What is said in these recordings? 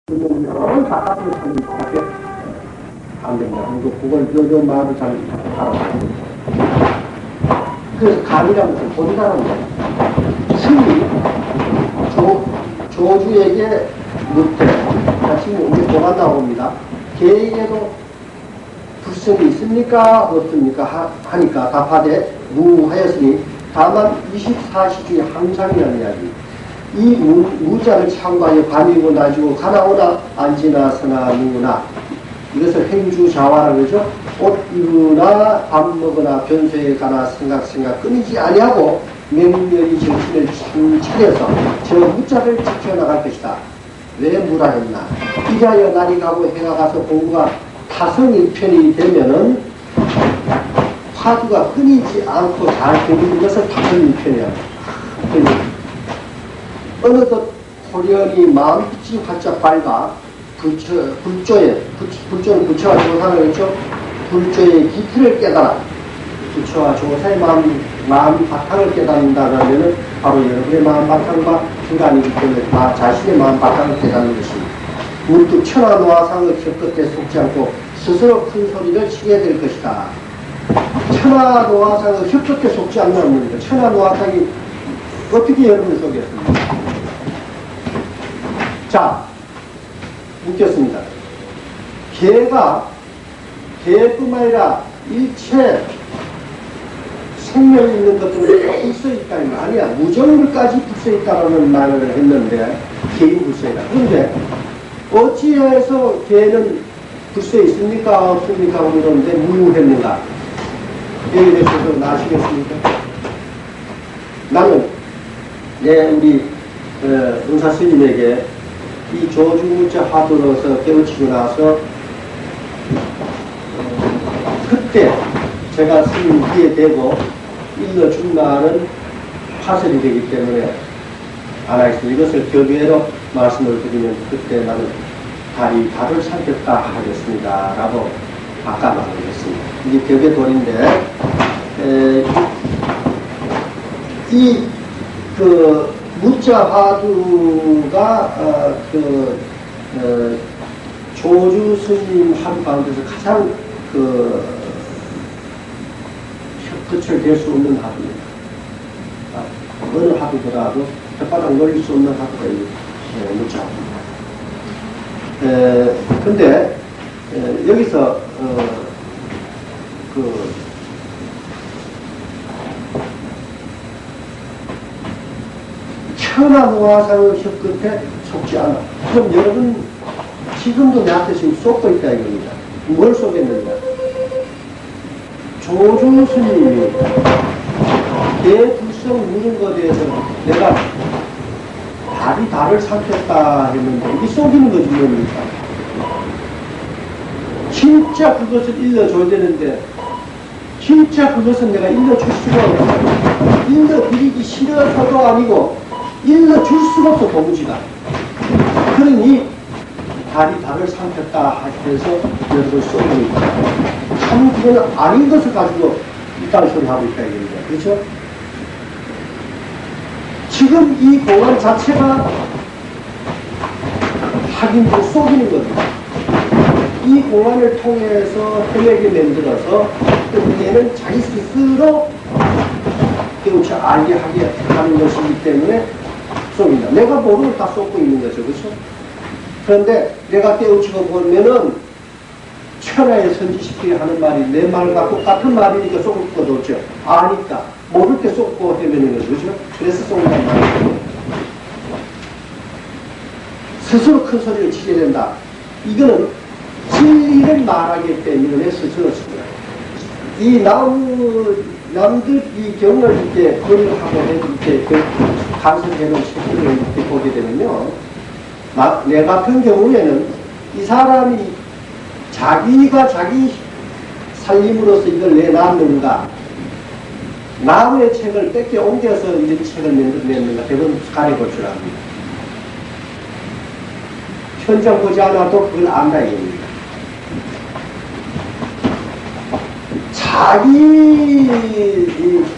그걸 바깥으로 살면 밖에 안 된다. 그걸 요 말을 잘 알아요. 그래서 간이라는 것은 본다는 거예요. 스님이 조주에게 묻되, 지금 우리 뭐가 나옵니다. 개에게도 불성이 있습니까? 없습니까? 하니까 답하되 무하였으니 다만 24시 중에 항상이라는 이야기. 이 무자를 참고하여 밤이고 낮이고 가나오나 앉으나 서나 누구나 이것을 행주자화라고 그러죠. 옷 입으나 밥 먹으나 변소에 가나 생각 끊이지 아니하고 명렬히 정신을 차려서 저 무자를 지켜나갈 것이다. 왜 무라했나? 이자여 날이 가고 해가 가서 공부가 타성일편이 되면은 화두가 끊이지 않고 잘 되는 것을 타성일편이야. 어느덧 호련히 마음빛이 활짝 밝아 불조는 부처와 조사를 했죠. 불조의 깊이를 깨달아 부처와 조사의 마음 바탕을 깨닫는다 그러면은 바로 여러분의 마음 바탕과 중간이기 때문에 다 자신의 마음 바탕을 깨닫는 것입니다. 문득 천하노화상의 혀끝에 속지 않고 스스로 큰 소리를 치게 될 것이다. 천하노화상의 혀끝에 속지 않는 겁니다. 천하노화상이 어떻게 여러분을 속였습니까? 자, 묻겠습니다. 개뿐만 아니라 일체 생명 있는 것들은 불서 있다는 거 아니야. 무정물까지 불서 있다는 말을 했는데, 개인 불서이다. 그런데, 어찌해서 개는 불서 있습니까? 없습니까? 그러는데, 무했는가? 여기에 대해서 아시겠습니까? 나는, 우리, 은사 스님에게 이 조주무자 화두로서 깨우치고 나서 그때 제가 스님 귀에 대고 일러준다는 파설이 되기 때문에 안 하겠습니다. 이것을 격외로 말씀을 드리면 그때 나는 달을 삼켰다 하겠습니다. 라고 아까 말을 했습니다. 이게 격외돌인데 무자 화두가 조주 스님 한 가운데서 가장 혀끝을 댈 수 없는 화두입니다. 어느 화두더라도 혓바닥 놀릴 수 없는 화두가 이 무자 화두입니다. 근데 여기서 천하노화상의 혀끝에 속지 않아. 그럼 여러분 지금도 나한테 지금 쏟고 있다 이겁니다. 뭘 쏟겠느냐? 조주 스님이 대불성 무는 것에 대해서 내가 달을 삼켰다 했는데 이게 속이는 거지 뭡니까? 진짜 그것을 일러줘야 되는데 진짜 그것은 내가 일러줄 수가 없어. 일러드리기 싫어서도 아니고 일러줄 수가 없어 도무지가. 그러니 달을 삼켰다 해서 여러분 쏘는 거다. 참 그건 아닌 것을 가지고 이딴 소리 하고 있다 이겁니다. 그렇죠? 지금 이 공안 자체가 확인으로 쏘기는 겁니다. 이 공안을 통해서 혈액이 만들어서 얘는 자기 스스로 깨우쳐 알게 하게 하는 것이기 때문에 쏩니다. 내가 모르고 다 쏟고 있는 거죠. 그렇죠? 그런데 내가 깨우치고 보면은 천하에 선지시키게 하는 말이 내 말과 똑같은 말이니까 쏟을 것도 없죠. 아니까 모를 때 쏟고 해내는 거죠. 그렇죠? 그래서 쏟는단 말이에요. 스스로 큰 소리를 치게 된다. 이거는 진리를 말하기 때문에 스스로 씁니다. 이 남들 이 경을 이렇게 권유하고 이렇게 간섭해놓은 책들을 이렇게 보게 되면요. 내 같은 경우에는 이 사람이 자기가 자기 살림으로서 이걸 내놨는가, 남의 책을 뺏겨 옮겨서 이런 책을 냈는가, 대부분 가려볼 줄 압니다. 현장 보지 않아도 그걸 안다 이겁니다. 자기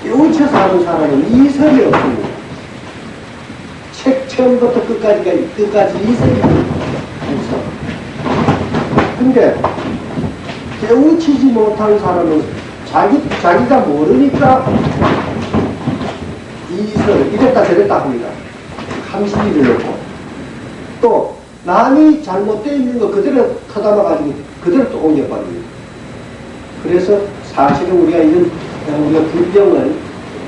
깨우쳐서 하는 사람은 이설이 없습니다. 책 처음부터 끝까지 이설이 근데 깨우치지 못한 사람은 자기가 모르니까 이설 이랬다 저랬다 합니다. 함시리를 넣고 또 남이 잘못되어 있는 거 그대로 터담아가지고 그대로 또 옮겨버립니다. 그래서 사실은 우리가 이런 우리가 불경을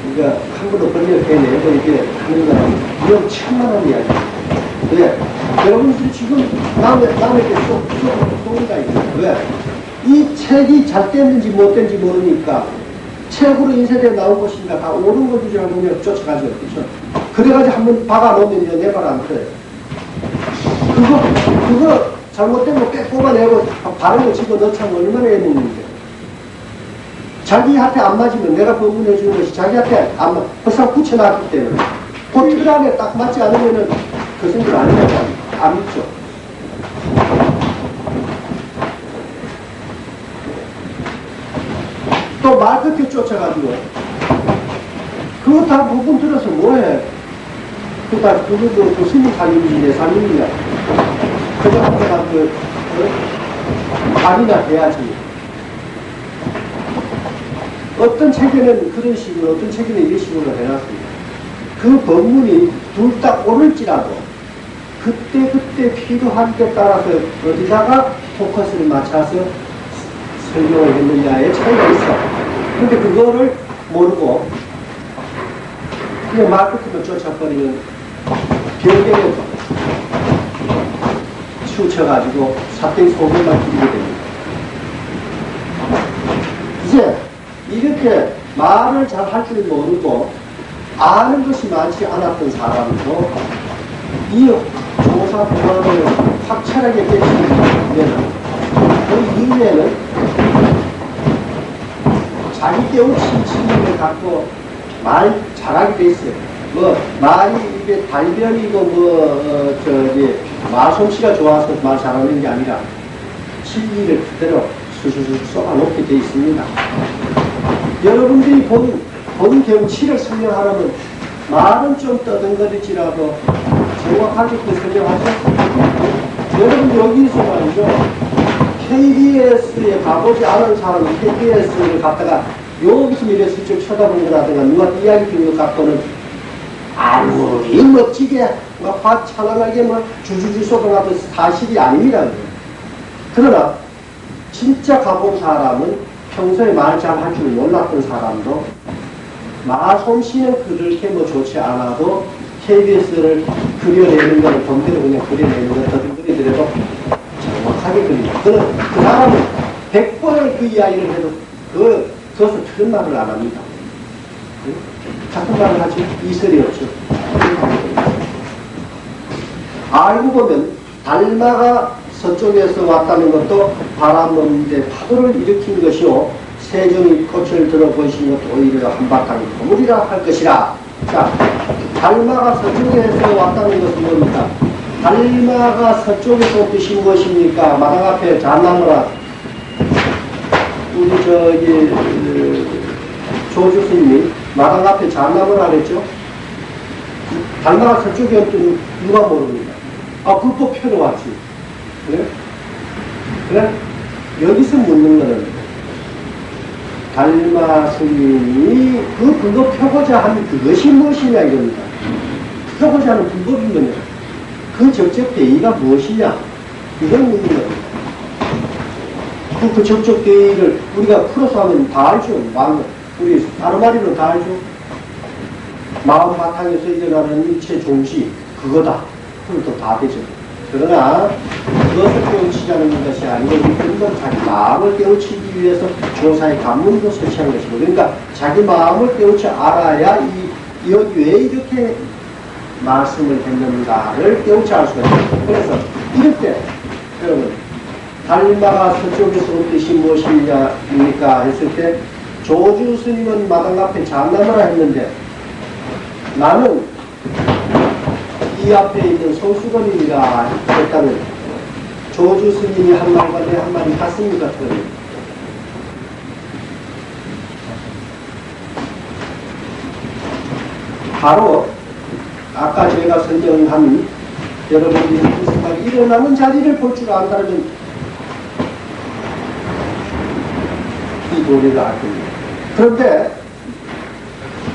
우리가 함부로 번역해내고 이게 하는 거는 위험천만한 이야기입니다. 왜? 여러분들이 지금 남에게 쏘기가 있어요. 왜? 이 책이 잘 됐는지 못 됐는지 모르니까 책으로 인쇄되어 나온 것이니까 다 옳은 것인 줄 알고 그냥 쫓아가죠. 그렇죠? 그래가지고 한번 박아놓으면 내 발 안 터요. 그거 잘못된 거 꽤 뽑아내고 바른 거 집어넣자면 얼마나 애먹는데. 자기한테 안 맞으면 내가 법문해 주는 것이 자기한테 안 맞, 벌써 붙여놨기 때문에 그 틀 안에 딱 맞지 않으면은 그 생각 안 해요. 안 믿죠. 또 말 그렇게 쫓아가지고 그거 다 법문 들어서 뭐해? 그거 스님 살림이지 내 살림이야. 그거 갖다가 발이나 돼야지. 어떤 책에는 그런 식으로, 어떤 책에는 이런 식으로 해놨습니다. 그 법문이 둘 다 옳을지라도 그때 필요한 때 따라서 어디다가 포커스를 맞춰서 설명을 했느냐의 차이가 있어. 근데 그거를 모르고 그냥 말 끝으로 쫓아버리면 변경에 치우쳐가지고 사태의 소멸만 기리게 됩니다. 이제 이렇게 말을 잘 할 줄 모르고 아는 것이 많지 않았던 사람도 이 조사 공학을 확철하게 깨치는 이유는 그 이유에는 자기 깨우친 친구를 갖고 말 잘하게 돼 있어요. 뭐 말이 이게 달변이고 마솜씨가 좋아서 말 잘하는 게 아니라 진리를 그대로 수수수 쏟아놓게 돼 있습니다. 여러분들이 본 경치를 설명하려면 말은 좀 떠듬거리지라도 정확하게 그 설명하죠. 여러분 여기서 말이죠. KBS에 가보지 않은 사람은 KBS를 갖다가 여기서 이래 슬쩍 쳐다본 거라든가 누가 이야기 준 것 갖고는 아무리 멋지게 막 화창하게 막 주주주 쏟아놔도 사실이 아닙니다. 그러나 진짜 가본 사람은 평소에 말 잘 할 줄 몰랐던 사람도 마솜씨는 그렇게 뭐 좋지 않아도 KBS를 그려내는 걸 본대로 그냥 그려내는 걸 더듬거리더라도 정확하게 그립니다. 그 사람은 100번을 그 이야기를 해도 그것을 틀린 말을 안 합니다. 같은 말을 하지 이설이 없죠. 알고 보면 달마가 서쪽에서 왔다는 것도 바람 없는데 파도를 일으킨 것이요 세종이 꽃을 들어보신 것도 오히려 한바탕 고물이라 할 것이라. 자, 달마가 서쪽에서 왔다는 것은 뭡니까? 달마가 서쪽에서 드신 것입니까? 마당 앞에 잣나무라 우리 조주 스님이 마당 앞에 잣나무라 그랬죠? 달마가 서쪽에 없더니 누가 모릅니다. 아, 불법 펴러 왔지. 그래? 여기서 묻는 거는 달마 스님이 그 불법 펴고자 하는 그것이 무엇이냐 이겁니다. 펴고자 하는 불법인 거냐. 그 적적 대의가 무엇이냐. 이걸 묻는 겁니다. 그 적적 대의를 우리가 풀어서 하면 다 알죠. 우리 아르마리는 다 알죠. 마음 바탕에서 일어나는 일체 종시 그거다. 그것도 다 되죠. 그러나 그것을 깨우치자는 것이 아니고 이건 자기 마음을 깨우치기 위해서 조사의 관문도 설치한 것이고 그러니까 자기 마음을 깨우치 알아야 여기 왜 이렇게 말씀을 했는가를 깨우치 알 수가 있습니다. 그래서 이럴 때 여러분 달마가 서쪽에서 온 뜻이 무엇입니까 했을 때 조주 스님은 마당 앞에 잣나무라 했는데 나는 이 앞에 있는 성수건이라 했다는 조주 스님이 한 말과 내 한 말이 같습니까? 바로 아까 제가 설명한 여러분들이 그 생각이 일어나는 자리를 볼 줄 안다면 이 도리를 알 겁니다. 그런데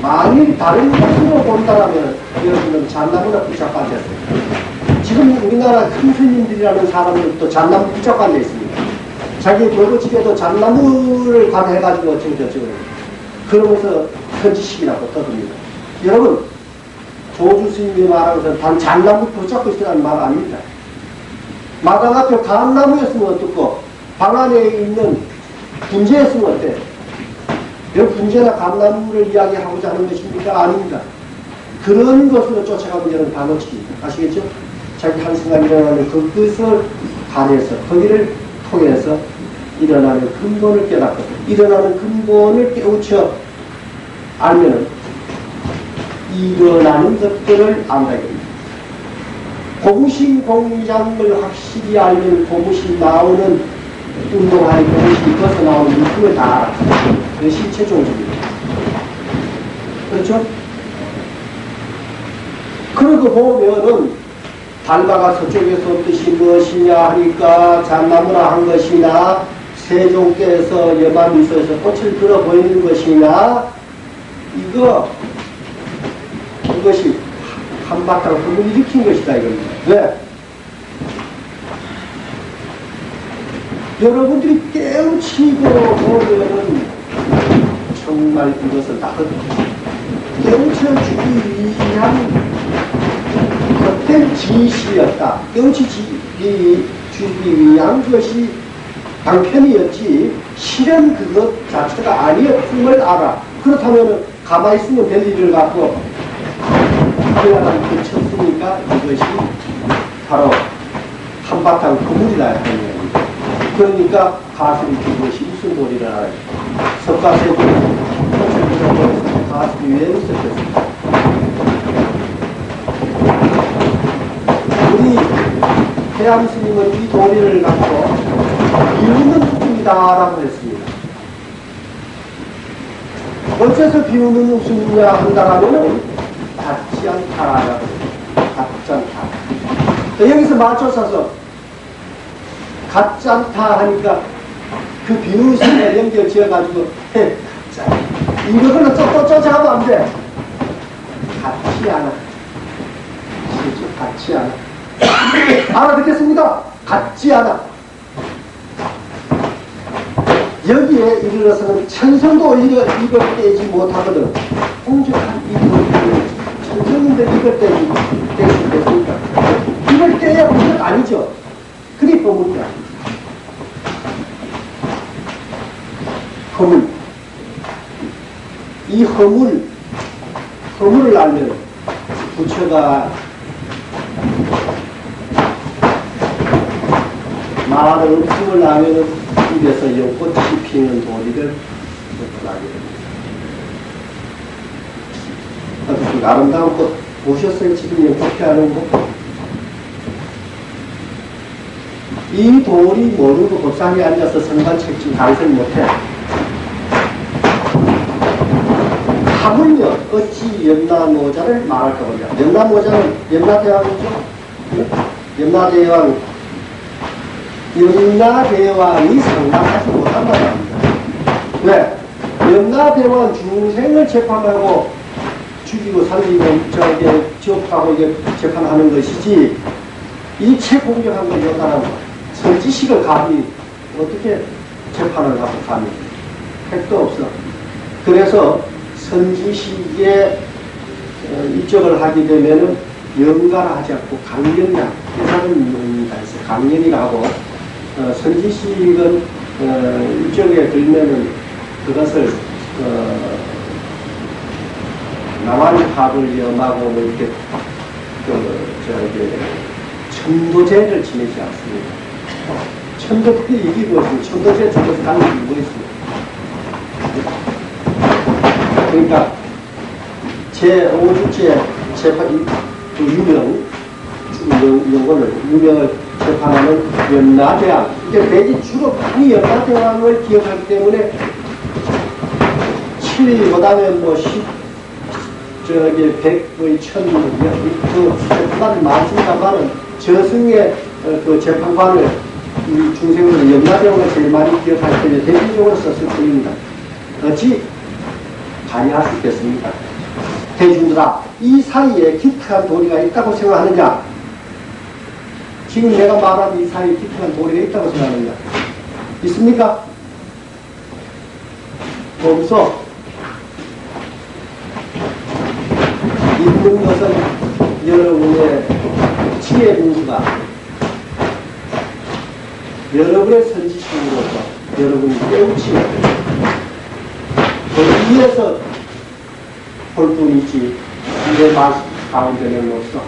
만일 다른 것으로 본다라면 여러분은 잣나무나 붙잡고 앉았어요. 지금 우리나라 큰 스님들이라는 사람들도 잣나무 붙잡고 앉아 있습니다. 자기 돌고집에도 잣나무를 관해가지고 어쩌고저쩌고 그러면서 현지식이라고 떠듭니다. 여러분, 조주 스님이 말한 것은 단 잣나무 붙잡고 있으라는 말 아닙니다. 마당 앞에 감나무였으면 어떻고 방 안에 있는 분재였으면 어때요? 이 분재나 감나무를 이야기하고자 하는 것입니까? 아닙니다. 그런 것으로 쫓아가면 여러분 다 놓칩니다. 아시겠죠? 자기 한순간 일어나는 그것을 반해서 거기를 통해서 일어나는 근본을 깨닫고 일어나는 근본을 깨우쳐 알면은 일어나는 것들을 안다 이겁니다. 고무신 공장을 확실히 알면 고무신 나오는 운동하는 고무신이 벗어나오는 물품을 다 알아. 그 신체 종류입니다. 그렇죠? 그러고 보면은 달바가 서쪽에서 뜻이 무엇이냐 하니까 잣나무라 한 것이나 세종께서 여마미소에서 꽃을 들어 보이는 것이냐 이것이 한바탕 흥을 일으킨 것이다 이겁니다. 왜? 여러분들이 깨우치고 보면은 정말 이것은 다 깨우쳐주기 위한 헛된 지시였다. 깨우치주기 위한 것이 방편이었지 실은 그것 자체가 아니었음을 알아. 그렇다면 가만히 있으면 될 일을 갖고 하려고 쳤으니까 이것이 바로 한바탕 그물이다 하는 겁니다. 그러니까 가슴이 그것이 무슨 도리를 알아요. 석가세도 가슴이 왜 있었겠습니까? 우리 해암 스님은 이 도리를 갖고 비우는 웃음이다라고 했습니다. 어째서 비우는 웃음이냐 한다라면 닿지 않다라고 닿지 않다. 여기서 맞춰서서 닿지 않다 하니까 그 비웃음에 연결 지어가지고 이거는 또 쫓아가면 안 돼. 닿지 않아. 실제 닿지 않아. 알아듣겠습니다. 닿지 않아. 여기에 이르러서는 천성도 이걸 떼지 못하거든. 공적한 이걸 천성인데 이걸 떼지 못했습니까? 이걸 떼야 그건 아니죠. 그게 허물이야. 허물. 이 허물을 알면 부처가 말을 음성을 나면은 입에서 연꽃이 피는 도리를 나게 됩니다. 그 아름다운 꽃 보셨어요? 지금 연꽃 피하는 거? 이 돌이 모르고 법상에 앉아서 성관책지 단설 못해. 하물며 어찌 염라노자를 말할까 보냐. 염라노자는 염라대왕이죠. 염라대왕이 상담하지 못한 말입니다. 왜? 염라대왕 중생을 재판하고 죽이고 살리고 저게 지옥하고 이게 재판하는 것이지 이체 공격한 걸 여다는 선지식을 감히 어떻게 재판을 하고 감히 택도 없어. 그래서 선지식에 입적을 하게 되면은 연가라 하지 않고 강연이라 회사는 의미가 있어. 강연이라 하고 선지식은 입적에 들면은 그것을 남한합을 염하고 뭐 이렇게 천도제를 지내지 않습니다. 천도제 이게 무엇입니까? 천도제 중에서 다른 게 뭐 있습니까? 그러니까 제5주째 재판 그 유명을 재판하는 염라대왕. 이게 대지 주로 이 염라대왕을 기억하기 때문에 7, 그 다음에 뭐 10, 100, 뭐 1000, 그 재판관을 많습니다만은 저승의 그 재판관을 이 중생들은 연마대원을 제일 많이 기억할 때에 대중적으로 썼을 뿐입니다. 어찌 관여할 수 있겠습니까? 대중들아, 이 사이에 기특한 도리가 있다고 생각하느냐? 지금 내가 말한 이 사이에 기특한 도리가 있다고 생각하느냐? 있습니까? 없어. 있는 것은 여러분의 지혜 문수가 여러분의 선지식으로서 여러분이 깨우치는 그 위에서 볼 뿐이지 내 말 가운데는 없어.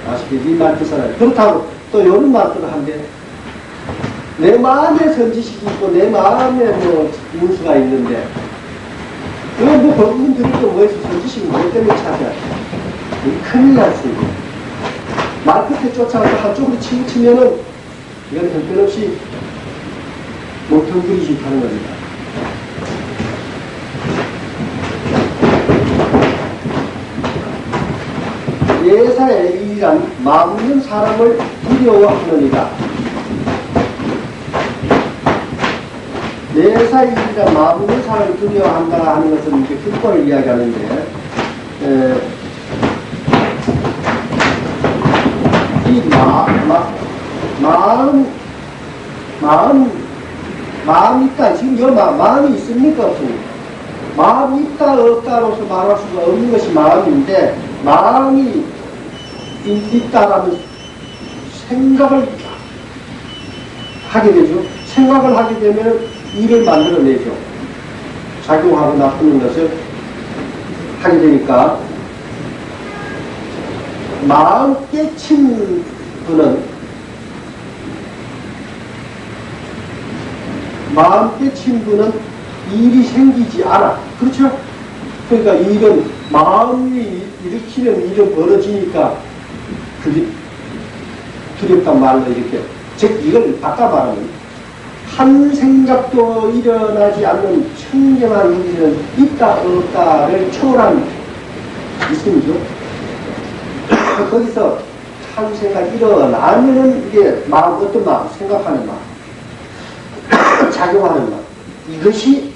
아시겠지? 이 말 뜻은 그렇다고 또 이런 말들을 한데 내 마음에 선지식이 있고 내 마음에 뭐 문수가 있는데 그건 뭐 법문 들을 때 뭐해서 선지식이 뭐 때문에 찾아야 돼? 큰일 났습니다. 말 끝에 쫓아가서 한쪽으로 치우치면은 이건 형편없이 몽텅그리지 하는 겁니다. 예사의 일이란 마음 있는 사람을 두려워하느니라. 예사의 일이란 마음 있는 사람을 두려워한다 하는 것은 이제 근본을 이야기하는데, 이 마음 있다. 지금 여 마음이 있습니까? 없습니까? 마음이 있다, 없다로서 말할 수가 없는 것이 마음인데, 마음이 있다라는 생각을 하게 되죠. 생각을 하게 되면 일을 만들어내죠. 작용하고 나쁘는 것을 하게 되니까, 마음 깨친 분은 일이 생기지 않아. 그렇죠? 그러니까 일은 마음이 일으키는 일은 벌어지니까 그게 두렵단 말로 이렇게. 즉 이걸 바꿔 말하면 한 생각도 일어나지 않는 청정한 우리는 있다 없다를 초월한 있음이죠. 거기서 한 생각 일어나면은 이게 마음, 어떤 마음, 생각하는 마음, 작용하는 마음, 이것이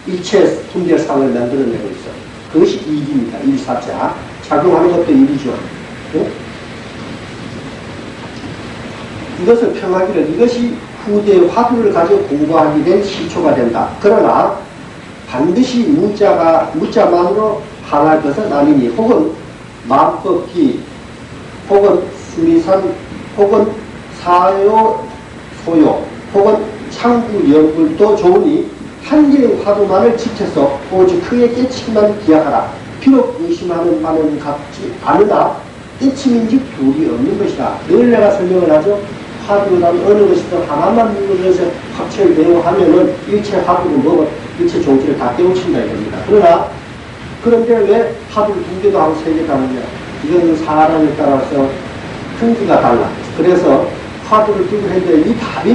일체 분별상을 만들어내고 있어. 그것이 일입니다. 일사자. 작용하는 것도 일이죠. 네? 이것을 평하기를 이것이 후대의 화두를 가지고 공부하게 된 시초가 된다. 그러나 반드시 무자만으로 하나할 것은 아니니 혹은 마음법기 혹은 수리산 혹은 사요 소요 혹은 창구 연불도 좋으니 한 개의 화두만을 지켜서 오직 그의 깨치기만 기약하라. 비록 의심하는 바는 같지 않으나 깨침인지 둘이 없는 것이다. 늘 내가 설명을 하죠. 화두란 어느 것이든 하나만 눌러서 합체를 배워하면은 일체 화두를 먹어 일체 종지를 다 깨우친다 이겁니다. 그런데 왜 화두를 2개도 하고 3개도 하느냐? 이건 사람에 따라서 흥기가 달라. 그래서 화두를 두고 했는데 이 답이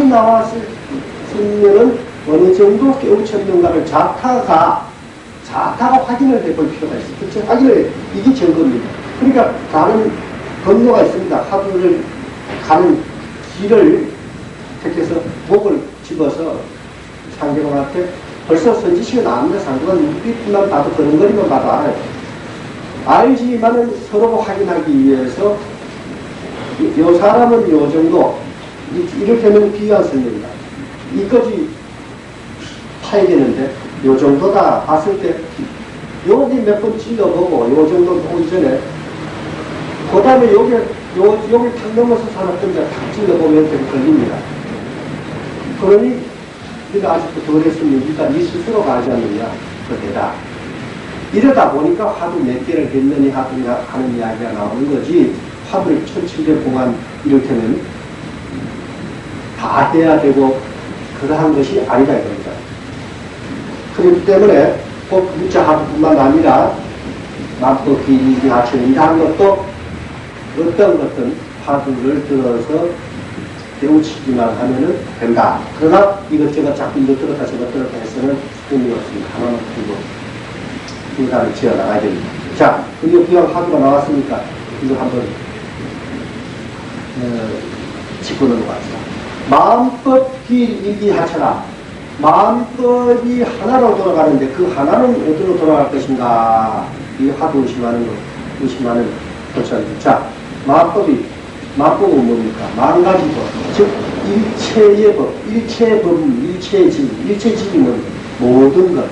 나왔으면은 어느 정도 깨우쳤는가를 자타가 확인을 해볼 필요가 있어요. 그렇죠? 확인을, 이게 증거입니다. 그러니까 다른 건너가 있습니다. 화두를 가는 길을 택해서 목을 집어서 상대방한테 벌써 선지식은 압니다. 상대방 눈빛만 봐도 그런거리만 봐도 알아요. 알지만은 서로 확인하기 위해서 요 사람은 요 정도 이렇게는 비유한 설명입니다. 이까지 파야 되는데 요 정도다 봤을 때 여기 몇 번 찔러보고 요 정도 보기 전에 그 다음에 여기 탁 넘어서 살았던 데탁 찔러보면 되게 걸립니다. 그러니 네가 아직도 덜 했으면 일단 네 스스로가 하지 않느냐 그대다. 이러다 보니까 화두 몇 개를 했느니 하는 이야기가 나오는 거지. 화두를 1700 공안 이렇게는 다 해야 되고 그러한 것이 아니다 이겁니다. 그렇기 때문에 꼭 무자하뿐만 아니라 만법기 하천이 한 것도 어떤 화두를 들어서 깨우치기만 하면은 된다. 그러나 이것저것 자꾸 이것 들었다 저것 들었다 해서는 의미 없습니다. 하나만 두고 분간을 지어 나가야 됩니다. 자, 그리고 그냥 화두가 나왔으니까 이거 한번 짚고 넘어갑시다. 마음법 일기하처라. 마음법이 하나로 돌아가는데 그 하나는 어디로 돌아갈 것인가? 이 하도 의심하는 도착입니다. 자, 마음법은 뭡니까? 만가지 법, 즉 일체의 법, 일체의 법, 일체의 질, 일체의 질이면 모든 것,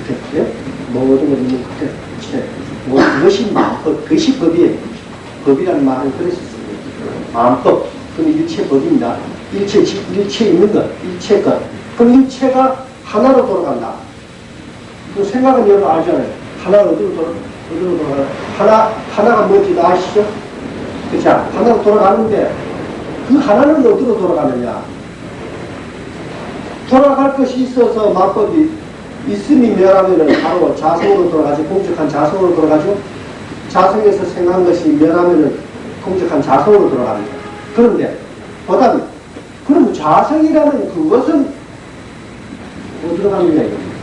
그때 모든 것 있는 그때 그것이 마음법, 그것이 법이에요. 법이라는 말은 그랬었습니다. 마음법, 그럼 일체 법입니다. 일체 있는 것, 일체 것. 그럼 일체가 하나로 돌아간다. 그 생각은 여러분 알잖아요. 하나가 어디로 돌아가나? 하나가 뭔지도 아시죠? 그쵸? 하나로 돌아가는데 그 하나는 어디로 돌아가느냐? 돌아갈 것이 있어서 마법이 있음이 멸하면은 바로 자성으로 돌아가지, 공적한 자성으로 돌아가죠? 자성에서 생각한 것이 멸하면은 공적한 자성으로 돌아갑니다. 그런데, 그럼 자성이라는 그것은 어디로 가느냐 이겁니다.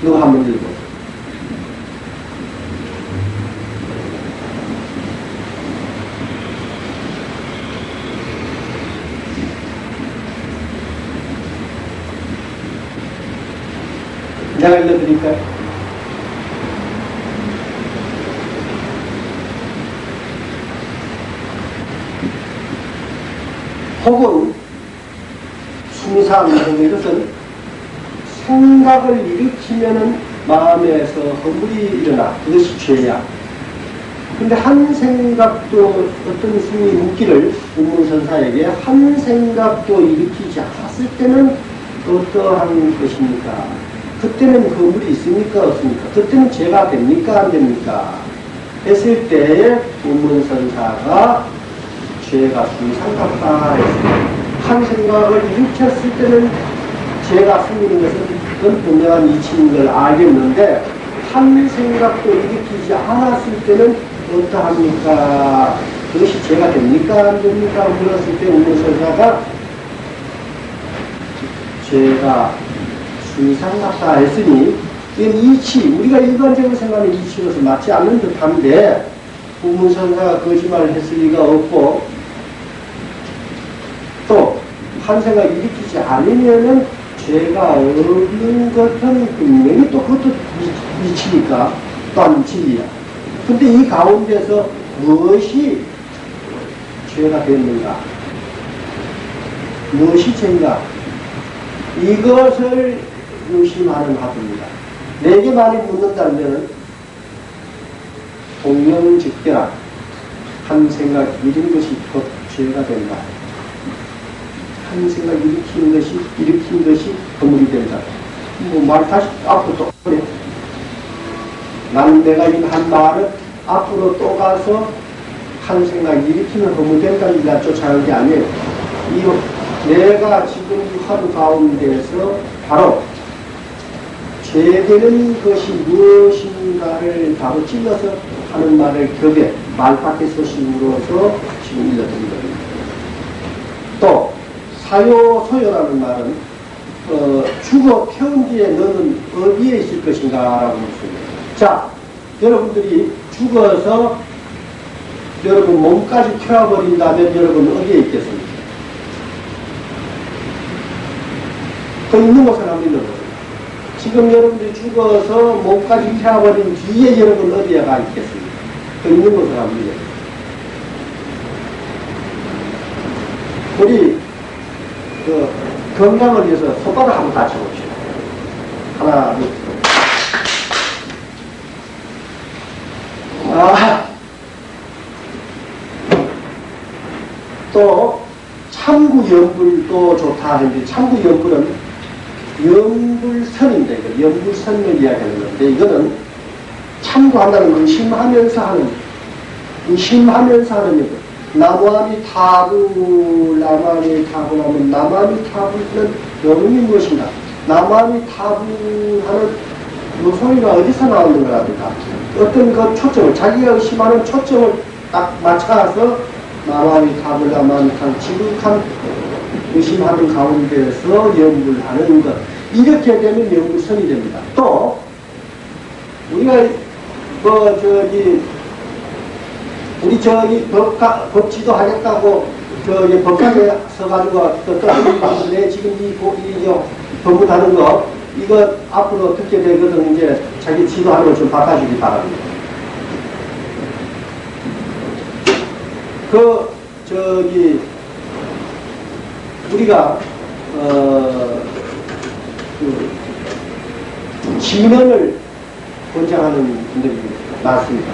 누가 한번 읽어. 내가 읽어드릴까요? 혹은 수미사함 이것은 생각을 일으키면은 마음에서 허물이 일어나. 그것이 죄야. 근데 한 생각도 어떤 스님이 묻기를 운문선사에게 한 생각도 일으키지 않았을 때는 어떠한 것입니까? 그때는 허물이 있습니까? 없습니까? 그때는 죄가 됩니까? 안 됩니까? 했을 때에 운문선사가 죄가 수미상같다 했습니다. 한 생각을 일으켰을 때는 죄가 생기는 것은 그건 분명한 이치인 걸 알겠는데 한 생각도 일으키지 않았을 때는 어떠합니까? 그것이 죄가 됩니까? 안 됩니까? 물었을 때 운문선사가 죄가 수미상같다 했으니 이건 이치, 우리가 일반적으로 생각하는 이치로서 맞지 않는 듯한데 운문선사가 거짓말을 했을 리가 없고 또 한 생각 일으키지 않으면은 죄가 없는 것은 분명히 또 그것도 이치니까 또한 진리야. 근데 이 가운데서 무엇이 죄가 됐는가? 무엇이 죄인가? 이것을 의심하는 하도입니다. 내게 많이 묻는다면 동명직대라. 한 생각 이런 것이 곧 죄가 된다. 한 생각 일으킨 것이 허물이 된다. 말 다시 앞으로 또 그래. 나는 내가 한 말을 앞으로 또 가서 한 생각 일으키면 허물된다는 게 쫓아가는 게 아니에요. 내가 지금 이 하루 가운데에서 바로 죄되는 것이 무엇인가를 바로 찔러서 하는 말을 격에 말밖의 소식으로서 지금 일러드린 겁니다. 또 사요소요라는 말은 죽어 태운 뒤에 너는 어디에 있을 것인가 라고 묻습니다. 자, 여러분들이 죽어서 여러분 몸까지 태워버린다면 여러분 어디에 있겠습니까? 그 있는 곳을 한번 읽어보세요. 지금 여러분들이 죽어서 몸까지 태워버린 뒤에 여러분 어디에 가 있겠습니까? 그 있는 곳을 한번 읽어보세요. 우리 건강을 위해서 손바닥 한번 다쳐봅시다. 하나, 둘. 또 참구연불도 좋다 하는데 참구연불은 연불선인데 연불선을 이야기하는 건데 이거는 참고한다는 의심하면서 하는 거. 나무아미 타부라면 나무아미 타부는 영웅이 무엇인가? 나무아미 타부하는 요소리가 어디서 나오는 거랍니까? 어떤 그 초점을, 자기가 의심하는 초점을 딱 맞춰서 나무아미 타부라면 지극한 의심하는 가운데서 연불하는 것. 이렇게 되면 연불선이 됩니다. 또 우리가 우리 법지도 하겠다고 법관에 서가지고 내 지금 법문하는 거 이거 앞으로 듣게 되거든. 이제 자기 지도하는 거 좀 바꿔주기 바랍니다. 우리가 진언을 권장하는 분들이 많습니다.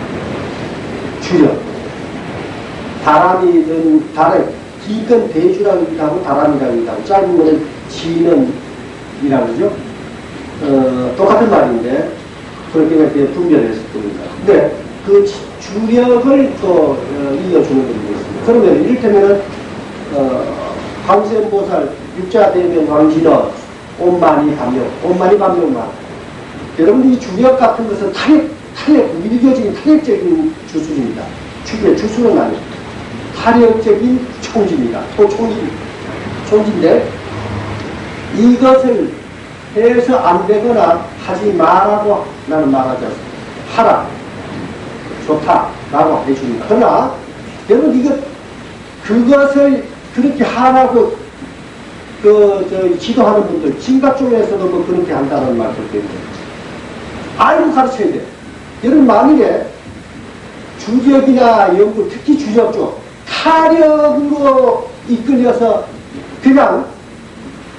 주력 다람이든 기건 대주라고 하고 다람이라고 하고 짧은 거는 진언이라고 그러죠. 똑같은 말인데 그렇게 분별했을 겁니다. 근데 그 주력을 또 이어주는 분이 있습니다. 그러면 이를테면은 광세음보살 육자대명 광진어 온만이 반명만 여러분들이 주력 같은 것은 밀겨진 타력적인 주술입니다. 주술은 아니에요. 타력적인 총지입니다. 총지인데 이것을 해서 안 되거나 하지 말라고 나는 말하지 않습니다. 하라. 좋다라고 해줍니다. 그러나 여러분 그것을 그렇게 하라고 지도하는 분들 진각 쪽에서도 뭐 그렇게 한다는 말도 때문에 알고 가르쳐야 돼. 여러분 만일에 주력이나 연구 특히 주력 쪽 타력으로 이끌려서 그냥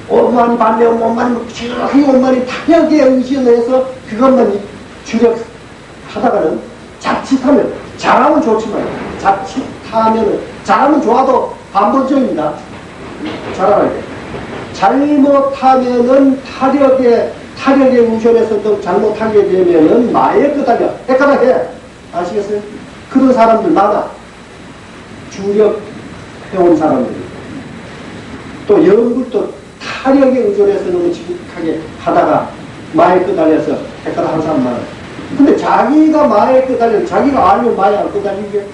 온만이 반면 온만이 타력에 의지해서 그것만 주력 하다가는 자칫하면 잘하면 좋지만 잘하면 좋아도 반복적입니다. 잘 알아야 돼. 잘못하면은 타력에 우선해서도 잘못하게 되면은 마에 끄달려. 아시겠어요? 그런 사람들 많아. 주력 해온 사람들이. 또 연구도 타력에 의존해서 너무 지극하게 하다가 마에 끄달려서 헷갈려 한 사람 많아. 근데 자기가 마에 끄달려, 자기가 알면 마에 안 끄달리게.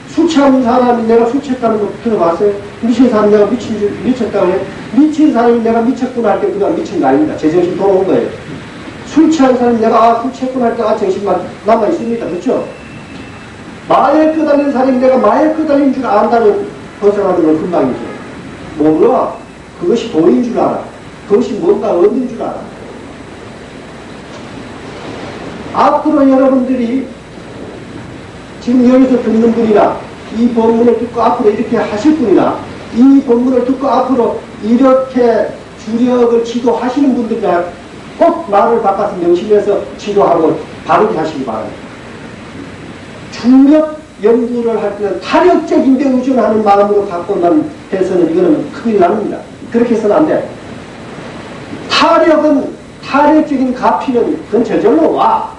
술 취한 사람이 내가 술 취했다는 거 들어봤어요? 미친 사람이 내가 미쳤다고 해? 미친 사람이 내가 미쳤구나 할 때 그가 미친 거 아닙니다. 제정신 돌아온 거예요. 술 취한 사람이 내가 술 취했구나 할 때 정신만 남아있습니다. 그렇죠? 마에 끄달린 사람이 내가 마에 끄달린 줄 안다면 벗어나는 건 금방이죠. 몰라. 그것이 보인 줄 알아. 그것이 뭔가 얻는 줄 알아. 앞으로 여러분들이 지금 여기서 듣는 분이나 이 본문을 듣고 앞으로 이렇게 하실 분이나 이 본문을 듣고 앞으로 이렇게 주력을 지도하시는 분들이나 꼭 말을 바꿔서 명심해서 지도하고 바르게 하시기 바랍니다. 주력 연구를 할 때는 타력적인 데 의존하는 마음으로 갖고만 해서는 이거는 큰일 납니다. 그렇게 해서는 안 돼. 타력적인 가피는 그건 저절로 와.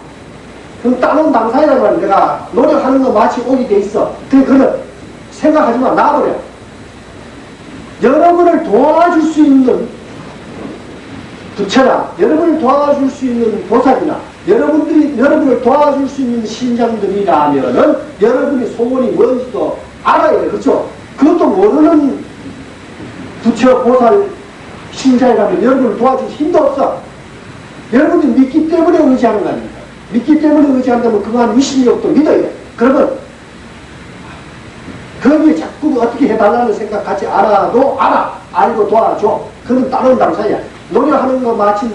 그럼 따놓은 당사자란 말이야. 내가 노력하는 거 마치 오게 돼 있어. 그거는 생각하지 마. 놔버려. 여러분을 도와줄 수 있는 부처나 여러분을 도와줄 수 있는 보살이나 여러분을 도와줄 수 있는 신장들이라면은 여러분의 소원이 뭔지도 알아야 돼. 그렇죠? 그것도 모르는 부처, 보살, 신자라면 여러분을 도와줄 힘도 없어. 여러분이 믿기 때문에 의지하는 거 아닙니까? 믿기 때문에 의지한다면 그거한 위신력도 믿어야 돼. 그러면 거기에 자꾸 어떻게 해달라는 생각 같이 알아도 알고 도와줘. 그건 따로운 당사야. 노력하는 거 마침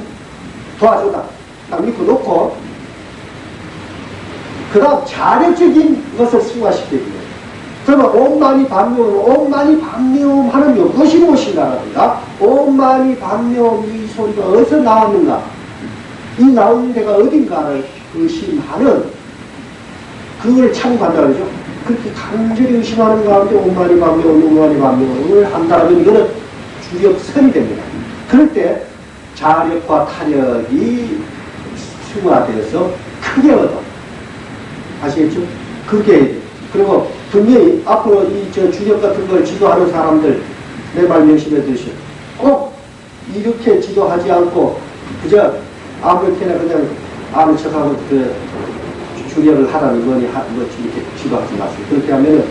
도와주다. 딱 믿고 놓고 그 다음 자력적인 것을 승화시켜야 돼요. 그러면 온만이 반묘음 하는 무엇이 무엇인가 합니다. 온만이 반묘음 이 소리가 어디서 나왔는가? 이 나오는 데가 어딘가를 의심하는 그걸 참고한다 그러죠. 그렇게 간절히 의심하는 가운데 온만이 반묘음을 한다면 이거는 주력선이 됩니다. 그럴 때 자력과 타력이 승화되어서 크게 얻어. 아시겠죠? 그게 그리고 분명히 앞으로 이 주력 같은 걸 지도하는 사람들 내 말 명심해 두시오. 꼭 이렇게 지도하지 않고 그저 아무렇게나 그냥 아무 척하고 주력을 하라는 거니 이렇게 지도하지 마세요. 그렇게 하면은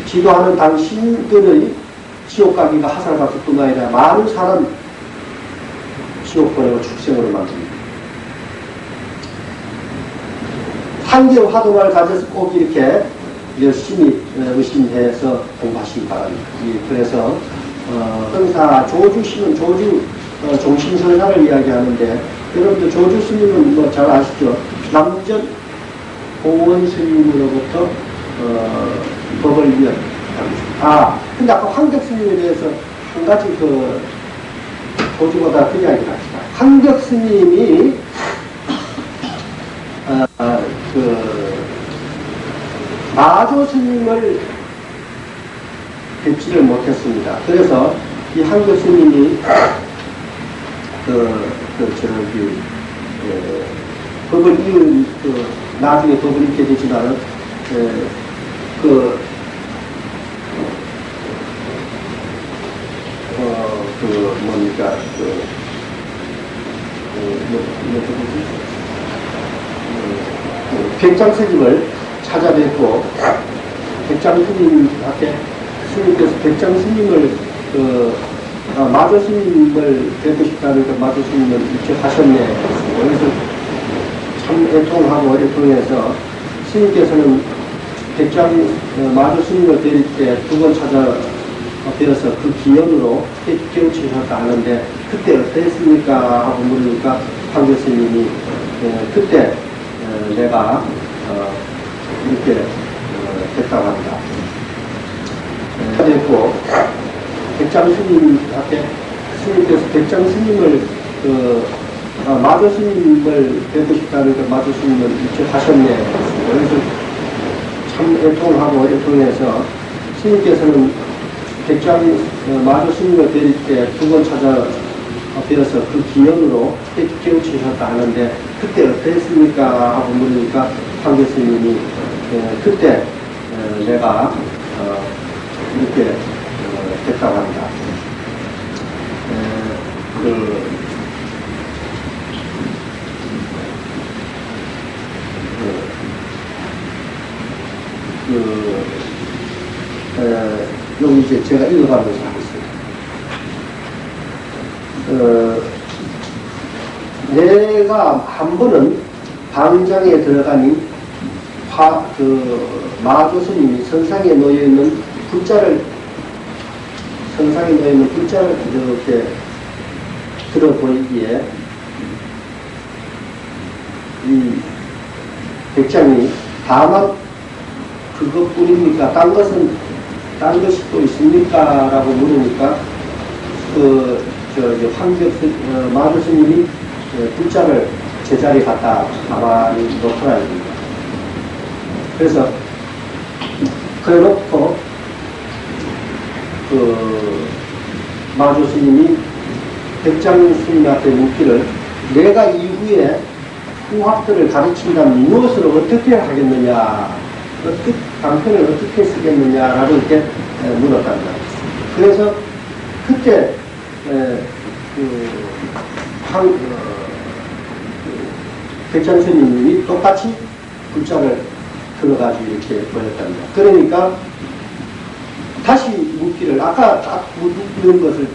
지도하는 당신들의 지옥 가기가 하살받을 뿐만 아니라 많은 사람 지옥 보내고 축생으로 만듭니다. 한겨울 화두만을 가져서 꼭 이렇게 열심히 의심해서 공부하시기 바랍니다. 그래서 항상 조주심은 조주 종신선사를 이야기하는데, 여러분들 조주 스님은 뭐 잘 아시죠? 남전 공원 스님으로부터 법을 이어. 근데 아까 황덕 스님에 대해서 한 가지 조주보다 그 이야기를 합시다. 황덕 스님이 마조 스님을 뵙지를 못했습니다. 그래서 이 황덕 스님이 법을 이은 나중에 법을 읽게 되지만은 뭡니까 백장 스님을 찾아뵙고, 백장 스님 앞에 스님께서 백장 스님을 마조 스님을 뵙고 싶다는 그 마조 스님을 일찍하셨네. 그래서 참 애통하고 어려통해서 스님께서는 백장 마조 스님을 뵐 때 두 번 찾아뵈어서 그 기연으로 깨우치셨다 하는데, 그때 어땠습니까? 하고 물으니까 황교 스님이 그때 내가 이렇게 됐다고 합니다. 됐고, 백장 스님 앞에 스님께서 백장 스님을 마조 스님을 뵙고 싶다는 그 마조 스님을 일찍하셨네. 그래서 참 애통하고 어려통해서 스님께서는 백장 마조 스님을 뵐 때 두 번 찾아뵈어서 그 기연으로 깨우치셨다 하는데, 그때 어땠습니까? 하고 물으니까 황교 스님이 그때 내가 이렇게 됐다고 합니다. 여기 이제 제가 읽어가면서 하겠습니다. 내가 한 번은 방장에 들어가니 마조 스님이 선상에 놓여있는 불자를 이렇게 들어 보이기에 이 백장이 다만 그것뿐입니까? 딴 것이 또 있습니까? 라고 물으니까 마조 스님이 불자를 제자리에 갖다 가만히 놓더라 입니다. 그래서 그래놓고 마조 스님이 백장 스님 앞에 묻기를, 내가 이후에 후학들을 가르친다면 무엇을 어떻게 하겠느냐, 방편을 어떻게 쓰겠느냐라고 이렇게 물었답니다. 그래서 그때 백장 스님이 똑같이 글자를 들어가지고 이렇게 보냈답니다. 그러니까 다시 묻기를, 아까 딱 묻는 것을,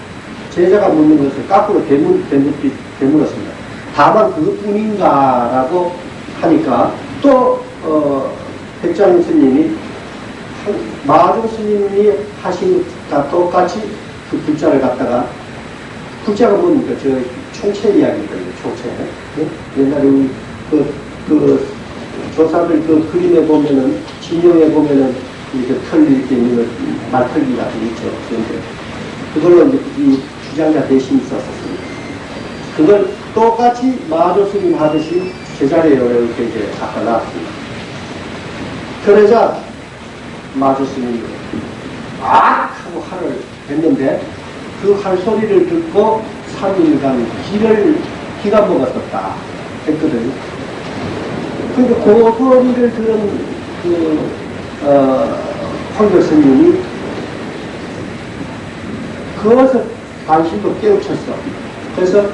제자가 묻는 것을 거꾸로 되물었습니다. 다만 그것뿐인가? 라고 하니까 또 백장 스님이 마조 스님이 하신 것과 똑같이 그 글자를 갖다가, 글자가 뭡니까? 저 총체 이야기거든요. 총체. 네? 옛날에 우리 조사들 그 그림에 보면은, 진용에 보면은 이렇게 털 이렇게 있는 거, 말털기 같은 게 있죠. 그런데 그걸로 이제 이 주장자 대신이 썼었습니다. 그걸 똑같이 마조 스님 하듯이 제자리에 이렇게 이제 갖다 놨습니다. 그러자 마조 스님이 하고 활을 했는데, 그 활 소리를 듣고 3일간 기가 먹었었다 했거든요. 근데 그 소리를 들은 황교 스님이 그것을 관심도 깨우쳤어. 그래서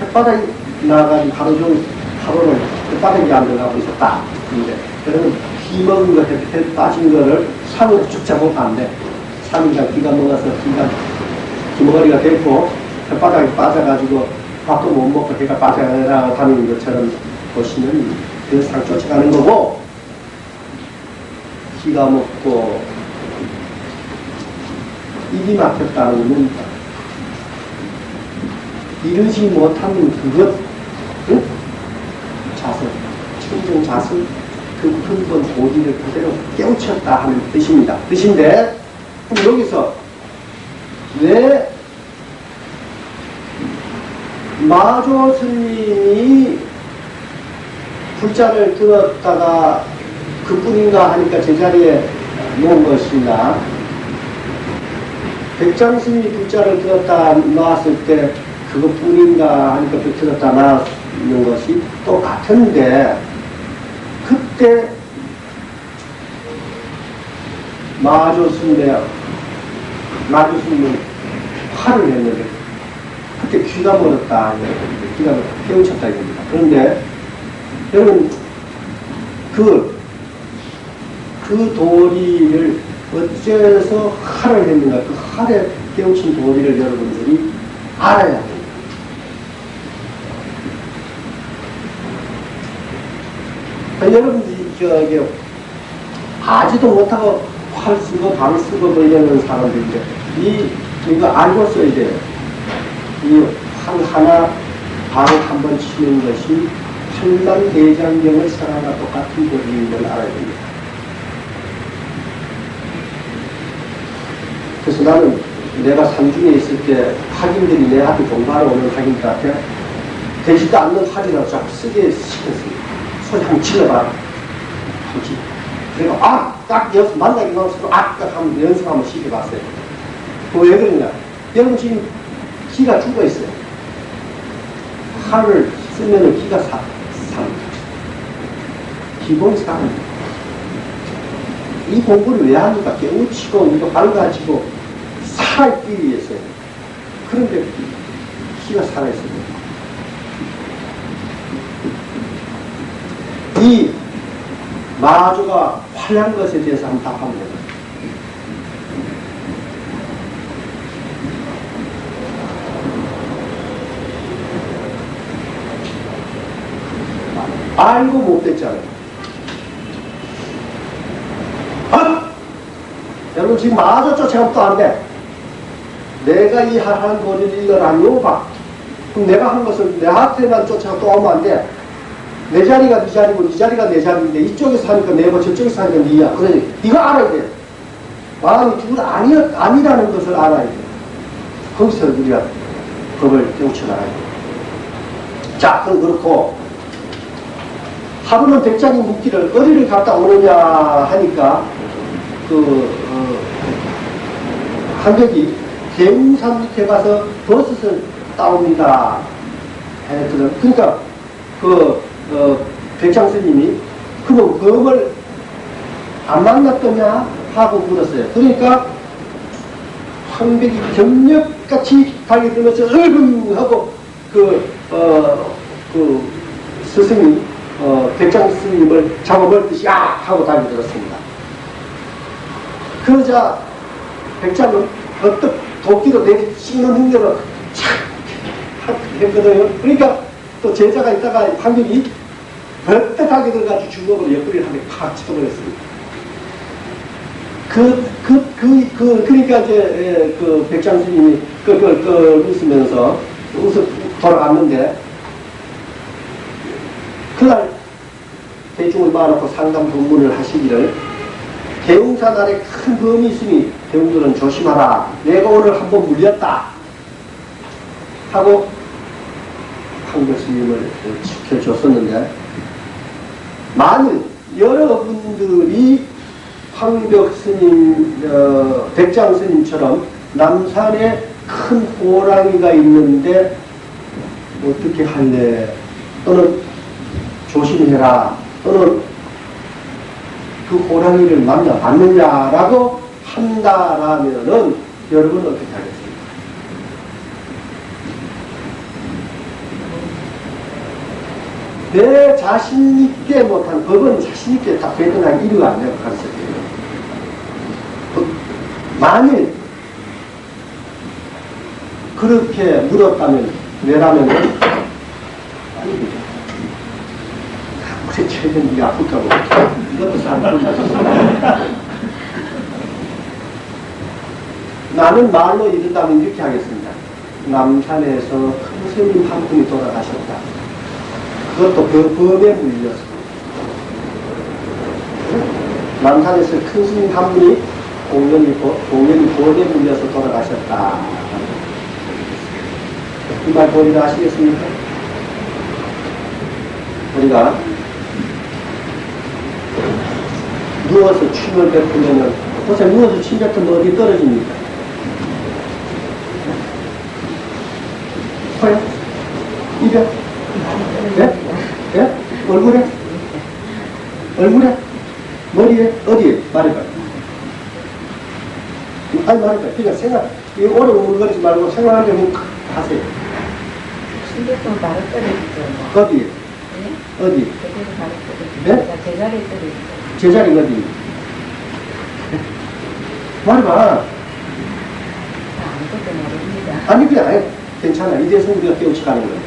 햇바닥에 나가가지고 하루 종일 하루를 햇바닥에 앉아가고 있었다. 그러면 기 먹은 거, 햇 빠진 거를 산으로 쭉 잡으면 안 돼. 3일간 기가 먹어서 기머리가 됐고, 햇바닥에 빠져가지고 밥도 못 먹고 해가 빠져나가는 것처럼 보시면 그 상 쫓아가는 거고, 기가 먹고 입이 막혔다는 겁니다. 이루지 못한 그것, 응? 자설, 청정 자설, 그 근본 도리를 그대로 깨우쳤다 하는 뜻입니다. 뜻인데, 여기서 왜 마조 스님이 불자를 들었다가 그뿐인가 하니까 제자리에 놓은 것이나, 백장 스님이 불자를 들었다 놨을 때 그것뿐인가 하니까 들었다 놨는 것이 똑같은데, 그때 마조 스님은 화를 냈는데, 그때 귀가 멀었다, 귀가 깨우쳤다 이겁니다. 그런데 여러분, 그 도리를 어째서 화를 했는가, 그 화에 깨우친 도리를 여러분들이 알아야 합니다. 여러분들이 아지도 못하고 활 쓰고 방 쓰고 뭐 이러는 사람들인데, 이거 알고 써야 돼요. 이 활 하나, 방 한 번 치는 것이 한만대장경을 설하나 똑같은 도리인 걸 알아야 됩니다. 그래서 나는 내가 산중에 있을 때 학인들이 내한테 공부하러 오는 학인들한테 되지도 않는 활이라고 자꾸 쓰게 시켰습니다. 소리 한번 질러봐라. 그래가 딱 연습 만나기만 하면 서로 딱 하면 연습 한번 시켜봤어요. 왜 그러냐? 여러분 지금 기가 죽어있어요. 활을 쓰면은 기가 삽니다. 기본이 삽니다. 이 공부를 왜 합니까? 깨우치고 이거 밝아지고 살기 위해서요. 그런데 기가 살아있습니다. 이 마조가 화려한 것에 대해서 한번 답하면 됩니다. 알고 못 됐잖아요. 여러분 지금 마저 쫓아가면 또 안 돼. 내가 이 하라는 도리를 이걸 안 놓아봐. 그럼 내가 한 것을 내한테만 쫓아가 또 오면 안 돼. 내 자리가 네 자리고 네 자리가 내 자리인데 이쪽에서 하니까 내고 저쪽에서 하니까 네야. 그러니 이거 알아야 돼. 마음이 둘 아니라는 것을 알아야 돼. 거기서 우리가 법을 깨우쳐 나가야 돼. 자, 그럼 그렇고 하루는 백장이 묻기를 어디를 갔다 오느냐 하니까 한벽이 대웅산 밑에 가서 버섯을 따옵니다 했거든. 그러니까 백장 스님이 그럼 검을 안 만났더냐 하고 물었어요. 그러니까 황백이 경력같이 달려들면서 얼금 하고 스승이 백장 스님을 잡아먹듯이 하고 달려들었습니다. 그러자 백장은 어떤 도끼로 내 씹는 흥겨로 착 했거든요. 그러니까 또 제자가 있다가 황백이 벌떡하게 들어가지고 주먹으로 옆구리를 한 대 팍 쳐버렸습니다. 그러니까 이제 백장 스님이 웃으면서 돌아갔는데, 그날 대중을 모아놓고 상담 본문을 하시기를, 대웅산 아래 큰 범이 있으니 대웅들은 조심하라. 내가 오늘 한번 물렸다 하고 황벽 스님을 지켜줬었는데, 만일 여러분들이 황벽 스님, 백장 스님처럼 남산에 큰 호랑이가 있는데 어떻게 할래? 또는 조심해라. 또는 그 호랑이를 만나봤느냐라고 한다라면은 여러분은 어떻게 하겠습니까? 내 자신있게 못한 법은 자신있게 딱 배드나게 이루가 안 되고 가르쳤대요. 만일 그렇게 물었다면, 왜라면은 아닙니다. 그렇죠. 최근 네가 아플까 보다. 이것도 사람 나는 말로 이른다면 이렇게 하겠습니다. 남산에서 큰 스님 한 분이 돌아가셨다. 그것도 범에 물려서. 남산에서 큰 스님 한 분이 공연이 범에 물려서 돌아가셨다. 이 말 본인 아시겠습니까? 우리가 누워서 침을 뱉으면은, 보세요, 누워서 침 뱉으면 어디 떨어집니까? 코에? 입에? 예? 예? 얼굴에? 얼굴에? 머리에? 어디에? 말해봐요. 아니, 말해봐요. 그냥 생각, 이 오래 울거리지 말고 생각하는 게 하세요. 신경통 바로 떨어지죠. 어디에? 네? 어디? 제대로 바로 떨어지죠. 네? 제자리에 떨어지죠. 제자리 어디? 말해봐. 아무것도 모릅니다. 아니, 그냥, 아니, 괜찮아. 이래서 우리가 깨우쳐 가는 거야.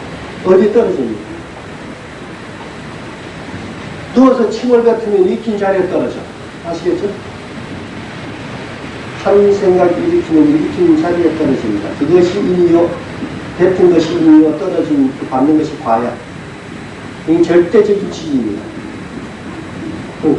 어디 떨어집니까? 누워서 침을 뱉으면 익힌 자리에 떨어져. 아시겠죠? 한 생각 일으키면 일으킨 자리에 떨어집니다. 그것이 인이요, 뱉은 것이 인이요, 떨어진, 받는 것이 과야. 이 절대적인 지입니다.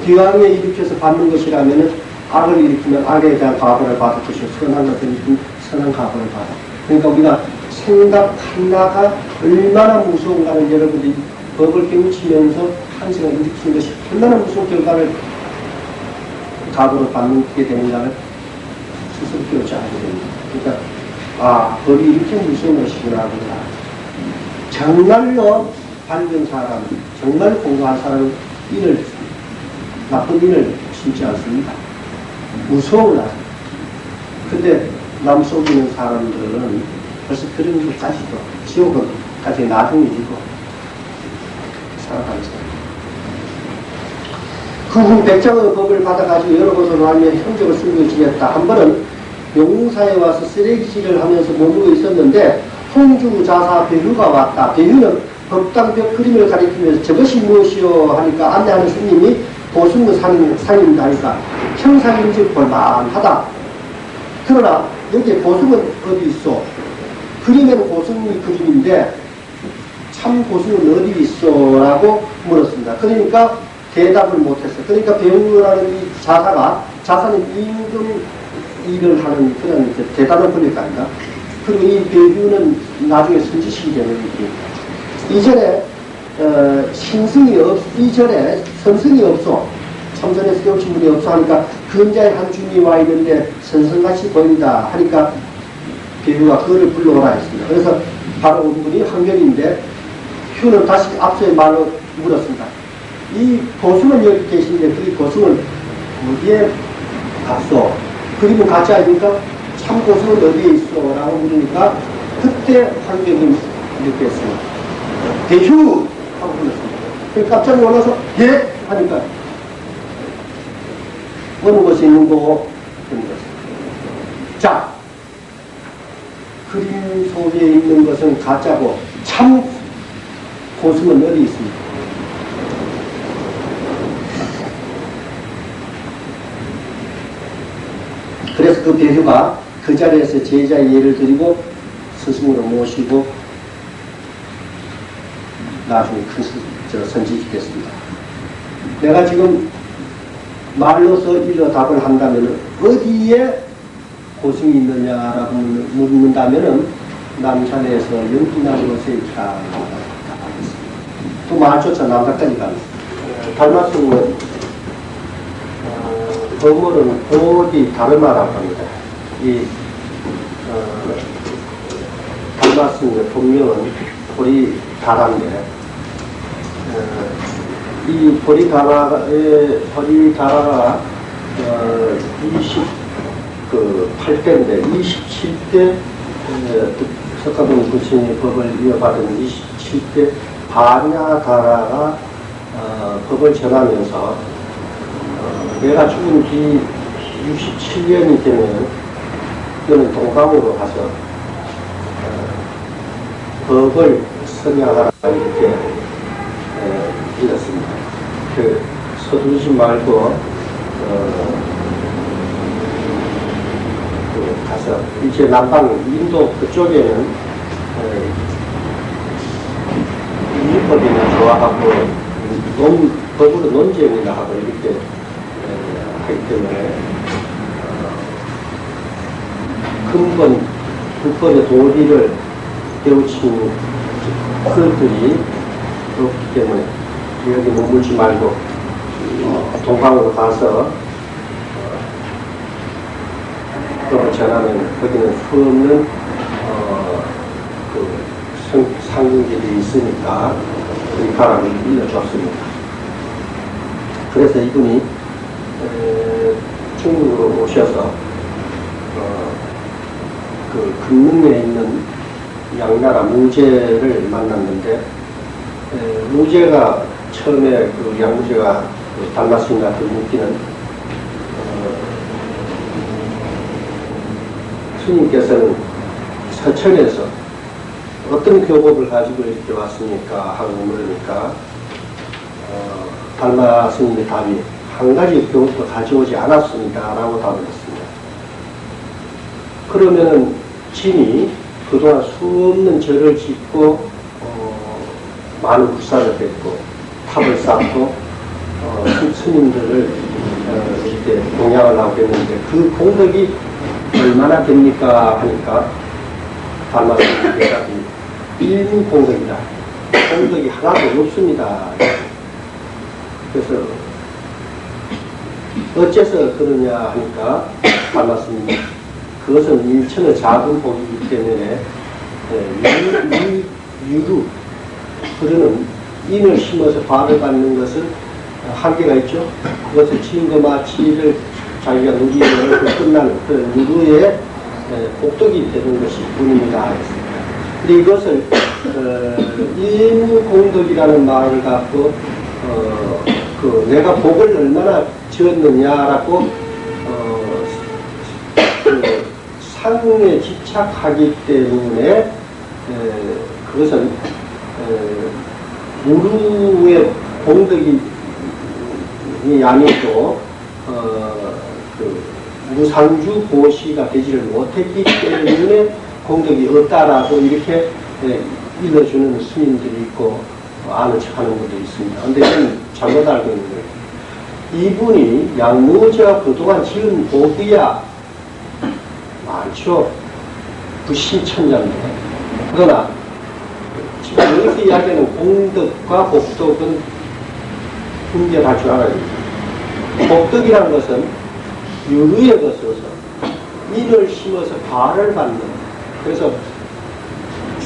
기왕에 일으켜서 받는 것이라면 악을 일으키면 악에 대한 과보를 받을 것이고 선한 것을 일으키면 선한 과보를 받아. 그러니까 우리가 생각 하나가 얼마나 무서운가는 여러분들이 법을 깨우치면서 한 시간 일으키는 것이 얼마나 무서운 결과를 과보를 받게 되는가를 스스로 깨우쳐 하게 됩니다. 그러니까 아, 법이 이렇게 무서운 것이구나. 정말로 밝은 사람, 정말 공부한 사람은 일을, 나쁜 일을 심지 않습니다. 무서운 날. 근데 남 속이는 사람들은 벌써 그런 것까지도, 지옥은까지 나중이지고 살아가는 사람. 그 후 백장의 법을 받아가지고 여러 곳으로 하며 형적을 쓰고 지냈다. 한 번은 용사에 와서 쓰레기질을 하면서 머무르고 있었는데 홍주자사 배휴가 왔다. 배휴는 법당벽 그림을 가리키면서 저것이 무엇이요 하니까 안내하는 스님이 보승의 상입니다 하니까 형상인지 볼만하다. 그러나 여기에 보승은 어디 있어? 그림에는 보승이 그림인데 참 보승은 어디 있어? 라고 물었습니다. 그러니까 대답을 못했어요. 그러니까 배우라는 이 자사는 임금 일을 하는 그런 대단한 권력가니까. 그리고 이 배우는 나중에 선지식이 되는 일입니다. 이전에 이전에 선승이 없어. 참선에서 깨우친 분이 없어 하니까 근자의 한 주인이 와 있는데 선생같이 보인다 하니까 배우가 그를 불러오라 했습니다. 그래서 바로 온 분이 한결인데 휴는 다시 앞서의 말로 물었습니다. 이 보수는 여기 계신데 그 보수는 어디에 갔어? 그림은 가짜 아닙니까? 참 보수는 어디에 있어? 라고 물으니까 그때 한결이 이렇게 했습니다. 대휴! 하고 불렀습니다. 깜짝 놀라서 예? 하니까 어느 곳에 있는 거 그런 것입니다. 자, 그림 속에 있는 것은 가짜고 참 고승은 어디 있습니까? 그래서 그 배휴가 그 자리에서 제자의 예를 드리고 스승으로 모시고 나중에 큰 선지식이 됐습니다. 내가 지금 말로서 일러 답을 한다면 어디에 고승이 있느냐라고 묻는다면 남산에서 연기나는 것에 있다. 또 말조차 남산까지 갑니다. 달마승은 거물은 어디 다르마라고 합니다. 이 달마승의 본명은 보리다라인데 이 보리다라가 28대인데 27대 석가모니 부처님의 법을 이어받은 27대 반야다라가 법을 전하면서 내가 죽은 뒤 67년이 되면 그는 동방으로 가서 법을 선양하라 이렇게 읽었습니다. 이렇게 서두르지 말고 가서 이제 남방 인도 그쪽에는 인류법이나 좋아하고 법으로 논쟁이나 하고 이렇게 하기 때문에 근본 불법의 도리를 깨우치는 그것들이 그렇기 때문에 여기 머물지 말고 동방으로 가서 법을 전하면 거기는 수없는 상중들이 있으니까 이 가락을 일러줬습니다. 그래서 이분이 중국으로 오셔서 그 금능에 있는 양나라 무제를 만났는데 무제가 처음에 그 양무제가 달마스인한테 묻기는 스님께서는 서천에서 어떤 교법을 가지고 이렇게 왔습니까? 하고 물으니까 달마 스님의 답이 한 가지 교법도 가져오지 않았습니다. 라고 답을 했습니다. 그러면은 진이 그동안 수없는 절을 짓고 많은 불사를 뱉고 탑을 쌓고 스님들을 이렇게 공양을 하고 했는데 그 공덕이 얼마나 됩니까? 하니까 달마스님 대답이 일무 공덕이다. 공덕이 하나도 없습니다. 그래서 어째서 그러냐 하니까 달마스님이 그것은 일천의 작은 복이기 때문에 유루 그러는 인을 심어서 발을 받는 것은 한계가 있죠. 그것을 진거마치를 자기가 누리면 끝나는 그런 유루의 복덕이 되는 것이 뿐입니다. 했습니다. 근데 이것을 일무공덕이라는 말을 갖고 그 내가 복을 얼마나 지었느냐라고 그 상에 집착하기 때문에 그것은 무루의 공덕이 아니고 그 무상주 보시가 되지를 못했기 때문에 공덕이 없다라고 이렇게 읽어주는 스님들이 있고 아는 척하는 분들이 있습니다. 근데 이건 잘못 알고 있는 거예요. 이분이 양무제가 그동안 지은 복이야 많죠. 부신천자인데 그러나 지금 여기서 이야기하는 공덕과 복덕은 분별할 줄 알아야 됩니다. 복덕이라는 것은 유루에 거쳐서 인을 심어서 과를 받는 그래서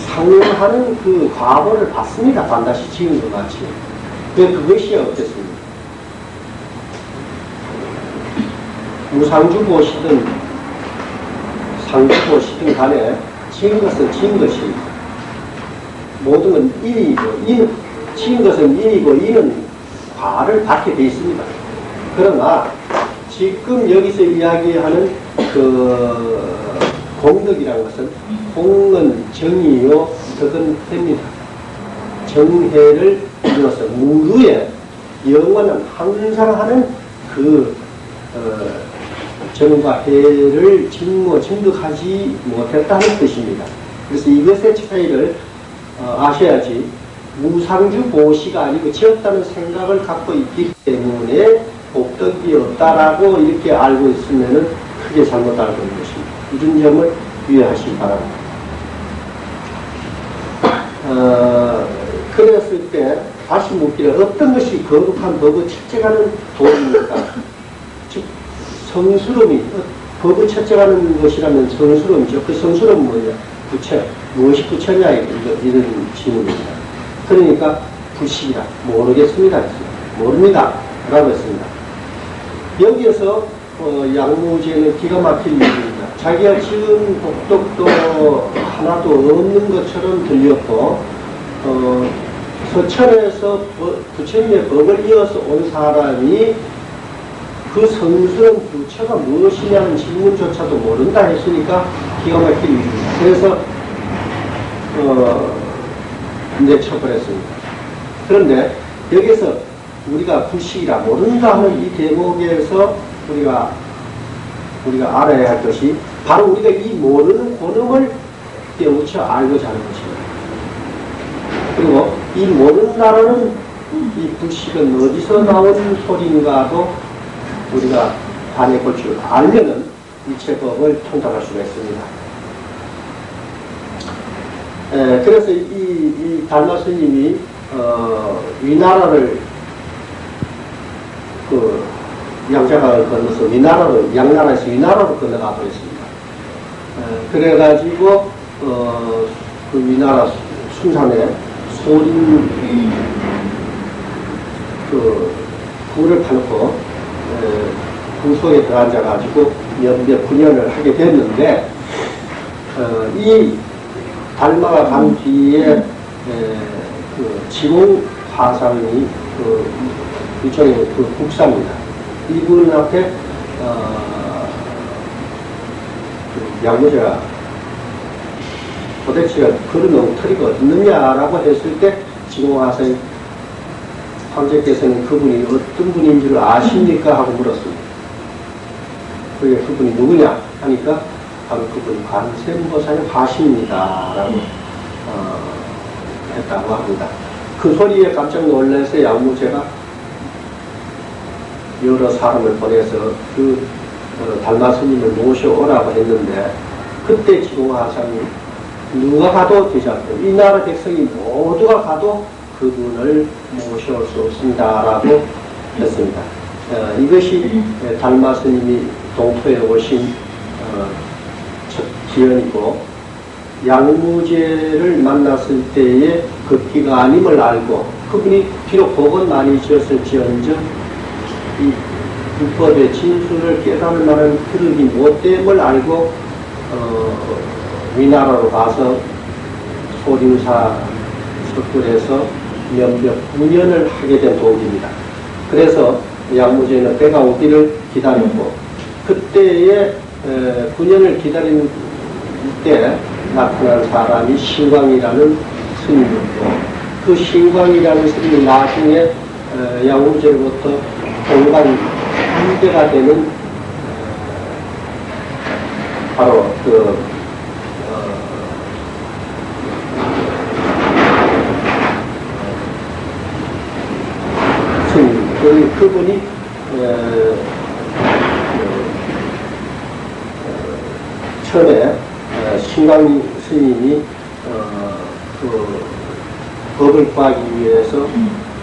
상응하는 그 과보를 받습니다. 반드시 지은 것 같이. 왜 그것이 어떻습니까? 무상주 보시든 상주 보시든 간에 지은 것은 지은 것입니다. 모든 건 인이고 지은 것은 인이고 인은 과를 받게 되어 있습니다. 그러나 지금 여기서 이야기하는 그 공덕이라는 것은 공은 정이요 덕은 해입니다. 정해를 이루어서 무루에 영원한 항상 하는 그 정과 해를 증득하지 못했다는 뜻입니다. 그래서 이것의 차이를 아셔야지 무상주 보시가 아니고 지었다는 생각을 갖고 있기 때문에 복덕이 없다라고 이렇게 알고 있으면은 크게 잘못 알고 있는 것입니다. 이런 점을 유의하시기 바랍니다. 그랬을 때 다시 묻기를 어떤 것이 거룩한 법을 채택하는 도입니까? 즉 성스러움이 법을 채택하는 것이라면 성스러움이죠. 그 성스러움은 뭐냐? 부처. 무엇이 부처냐? 이런 질문입니다. 그러니까 불식이라 모르겠습니다. 모릅니다. 라고 했습니다. 여기에서 양무제는 기가 막힐 일입니다. 자기가 지은 복덕도 하나도 없는 것처럼 들렸고 서천에서 부처님의 법을 이어서 온 사람이 그 성스러운 부처가 무엇이냐는 질문조차도 모른다 했으니까 기가 막힐 일입니다. 그래서 내쳐버렸습니다. 그런데 여기서 우리가 불식이라 모른다 하는 이 대목에서 우리가 알아야 할 것이 바로 우리가 이 모르는 고놈을 깨우쳐 알고자 하는 것입니다. 그리고 이 모른다라는 이 불식은 어디서 나온 소리인가도 우리가 반의 골치를 알면은 이체법을 통달할 수가 있습니다. 그래서 이 달마 스님이 위나라를 양자강을 건너서 양나라에서 위나라로 건너가 버렸습니다. 그래가지고 그 위나라 순산에 소림 굴을 파놓고 그 속에 들어앉아가지고 몇몇 분연을 하게 됐는데 이 달마가 간 뒤에 지공 화상이 일종의 국사입니다. 이분한테 양무제가 도대체 그런 엉터리가 어딨느냐라고 했을 때 지공 화상이 황제께서는 그분이 어떤 분인지를 아십니까? 하고 물었습니다. 그게 그분이 누구냐? 하니까 바로 그분이 관세음보살의 화신입니다. 라고 했다고 합니다. 그 소리에 깜짝 놀라서 양무제가 여러 사람을 보내서 달마 스님을 모셔오라고 했는데 그때 지공화상이 누가 가도 되지 않고 이 나라 백성이 모두가 가도 그분을 모셔올 수 없습니다라고 했습니다. 이것이 달마 스님이 동토에 오신 첫 기원이고 양무제를 만났을 때의 그 기가 아님을 알고 그분이 비록 복은 많이 지었을지언정 이 불법의 진술을 깨달을 만한 그릇이 못됨을 알고 위나라로 가서 소림사 석굴에서 몇몇 분연을 하게 된 동기입니다. 그래서 양무제는 때가 오기를 기다렸고 그때의 분연을 기다리는 때 나타난 사람이 신광이라는 스님이었고 그 신광이라는 스님이 나중에 양무제로부터 공간 후대가 되는 바로 스님 그분이 처음에 신광 스님이 법을 구하기 위해서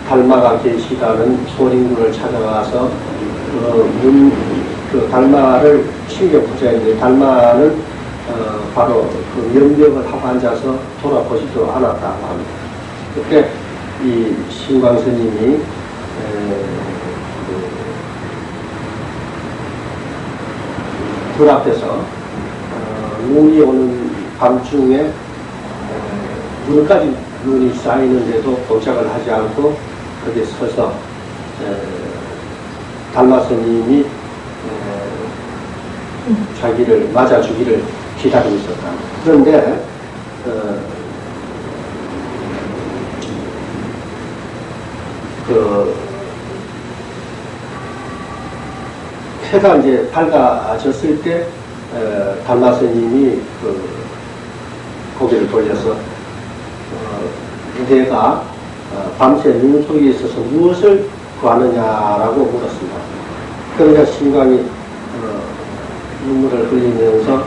달마가 계시다는 소림군을 찾아가서 달마를 신경부자 했는데 달마는 바로 그 면벽을 하고 앉아서 돌아보지도 않았다고 합니다. 그때 이 신광 스님이 불 앞에서 눈이 오는 밤중에 눈까지 눈이 쌓이는데도 도착을 하지 않고 거기에 서서 달마 스님이 자기를 맞아주기를 기다리고 있었다. 그런데 해가 이제 밝아졌을 때 달마 스님이 고개를 돌려서 내가 밤새 눈 속에 있어서 무엇을 구하느냐라고 물었습니다. 그러니까 신광이 눈물을 흘리면서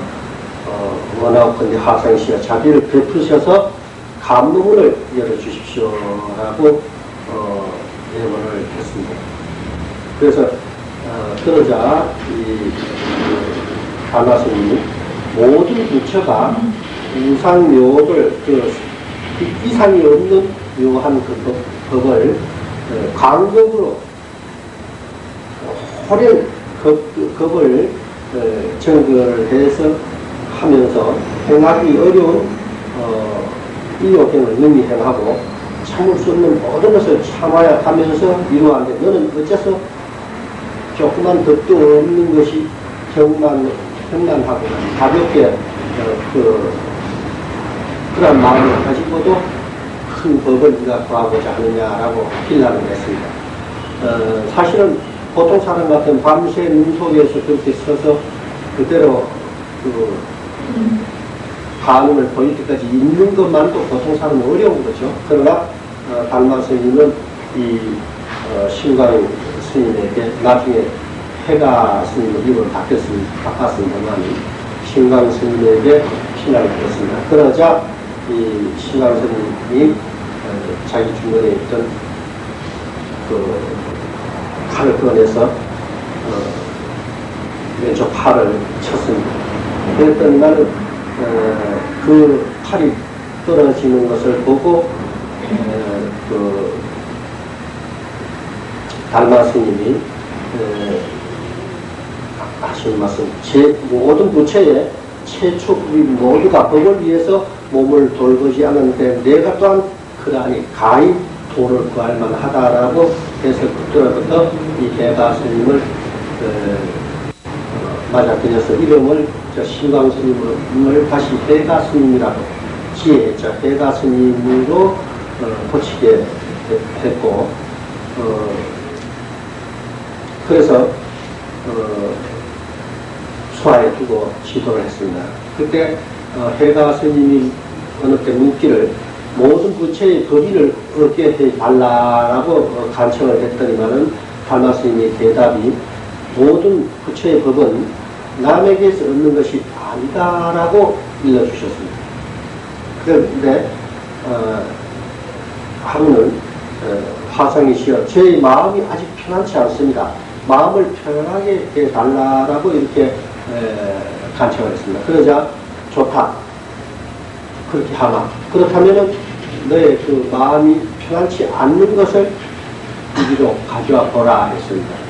원하건대 하상시와 자비를 베푸셔서 감문을 열어주십시오라고 예언을 했습니다. 그래서 그러자 이 달마 스님이 모든 부처가 우상묘를 이상이 없는 묘한 그 법을 광법으로 호련 법을 정거를 해서 하면서 행하기 어려운 이욕행을 능히 행하고 참을 수 없는 모든 것을 참아야 하면서 이루어하는데 너는 어째서 조그만 덕도 없는 것이 경만하고 가볍게 그런 마음을 가지고도 큰 법을 네가 구하고자 하느냐라고 필란을 했습니다. 사실은 보통 사람 같은 밤새 눈 속에서 그렇게 서서 그대로 그 반응을 보일 때까지 있는 것만도 보통 사람은 어려운 거죠. 그러나 달마 스님은 이 신광 스님에게 나중에 해가 스님을 이름을 바꿨습니다만 신광 스님에게 신앙을 받았습니다. 그러자 이 신광 스님이 자기 주머니에 있던 그 칼을 꺼내서 왼쪽 팔을 쳤습니다. 그랬더니만 그 칼이 떨어지는 것을 보고 그 달마 스님이 하시는 말씀, 제 모든 부처의 최초 우리 모두가 법을 위해서 몸을 돌보지 않았는데 내가 또한 그러하니 가히 도를 구할 만하다라고 해서 그때부터 이 해가 스님을 맞아들여서 이름을 신광 스님을 다시 해가 스님이라고 지혜자 해가 스님으로 고치게 했고 그래서 수하에 두고 지도를 했습니다. 그때 해가 스님이 어느 때 묻기를 모든 부처의 법인을 얻게 해달라고 간청을 했더니만은 달마 스님의 대답이 모든 부처의 법은 남에게서 얻는 것이 아니다라고 일러주셨습니다. 그런데 하루는 화상이시여 제 마음이 아직 편안치 않습니다. 마음을 편안하게 해달라고 이렇게 간청을 했습니다. 그러자 좋다. 그렇게 하나. 그렇다면은 너의 그 마음이 편안치 않는 것을 이리로 가져와 보라 했습니다.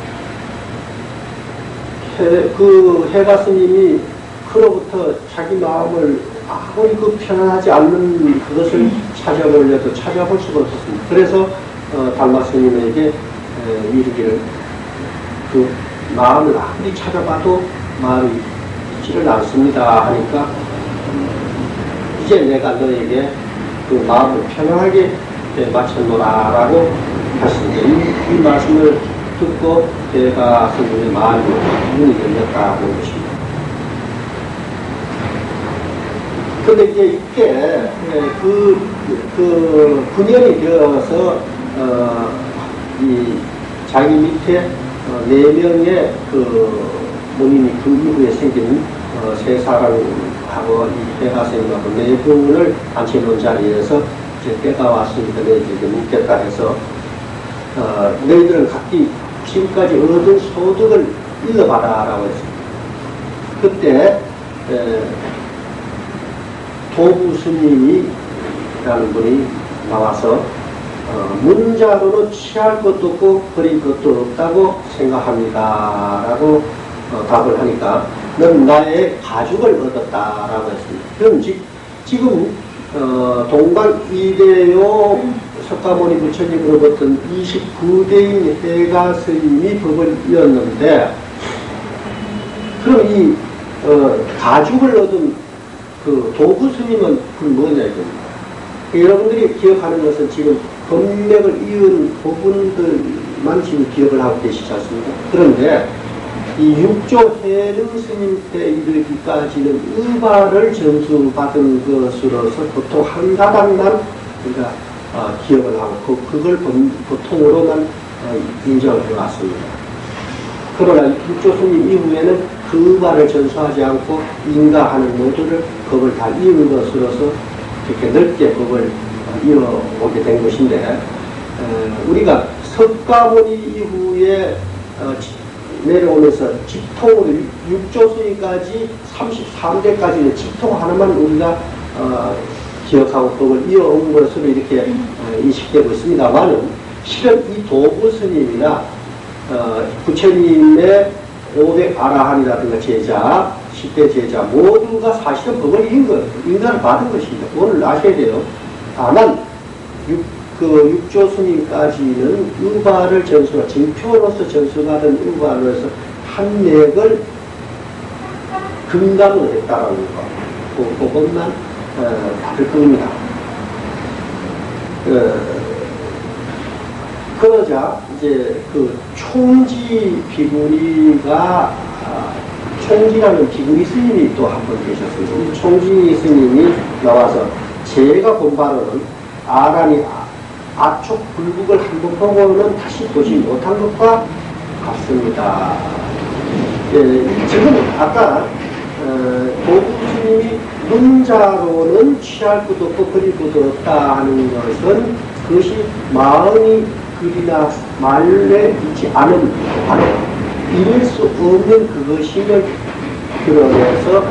그 해가 스님이 그로부터 자기 마음을 아무리 그 편안하지 않는 그것을 찾아보려도 찾아볼 수가 없었습니다. 그래서 달마 스님에게 이르기를 그 마음을 아무리 찾아봐도 마음이 있지를 않습니다 하니까 이제 내가 너에게 그 마음을 편안하게 맞춰놓으라라고 하셨습니다. 이 말씀을 듣고 해가 스님의 마음이 문이 열렸다는 것입니다. 근데 이제 이게 그 9년이 되어서 이 자기 밑에 4명의 그 본인이 그 이후에 생긴 세 사람하고 이 해가 스님하고 4분을 앉혀놓은 자리에서 이제 때가 왔으니까 너희들에게 묻겠다 해서 너희들은 각기 지금까지 얻은 소득을 일러봐라라고 했습니다. 그때 도부 스님이라는 분이 나와서 문자로는 취할 것도 없고 버릴 것도 없다고 생각합니다 라고 답을 하니까 넌 나의 가죽을 얻었다라고 했습니다. 그럼 지금 동방 이대요 석가모니 부처님으로부터 29대인 해가 스님이 법을 이었는데 그럼 이 가죽을 얻은 그 도구 스님은 그 뭐냐 이겁니다. 여러분들이 기억하는 것은 지금 법맥을 이은 부분들만 지금 기억을 하고 계시지 않습니까? 그런데 이 육조 해능 스님 때 이르기까지는 의발을 전수받은 것으로서 보통 한 가닥만 우리가 기억을 하고 그걸 보통으로만 인정을 해왔습니다. 그러나 육조 스님 이후에는 그 의발을 전수하지 않고 인가하는 모두를 법을 다 이은 것으로서 이렇게 넓게 법을 이어오게 된 것인데 우리가 석가모니 이후에 내려오면서 직통으로 육조수위까지 33대까지는 직통 하나만 우리가 기억하고 법을 이어온 것으로 이렇게 인식되고 있습니다만은 실은 이 도부스님이나 부처님의 500아라한이라든가 제자 10대 제자 모두가 사실은 법을 이은 거예요. 인간을 받은 것입니다. 오늘 아셔야 돼요. 다만 육조 스님까지는 의발을 전수가 증표로서 전수받은 의발을 해서 한 맥을 금감을 했다라는 거. 그것만 받을 겁니다. 그러자 이제 그 총지 비구니가 총지라는 비구니 스님이 또 한 번 계셨습니다. 이 총지 스님이 나와서 제가 본 바로는 아란이 아촉 불국을 한번 보고는 다시 보지 못한 것과 같습니다. 예, 지금 아까 도구 스님이 눈자로는 취할 것도 없고 그릴 것도 없다 하는 것은 그것이 마음이 그리나 말에 있지 않은 바로 이룰 수 없는 그것임을 드러내서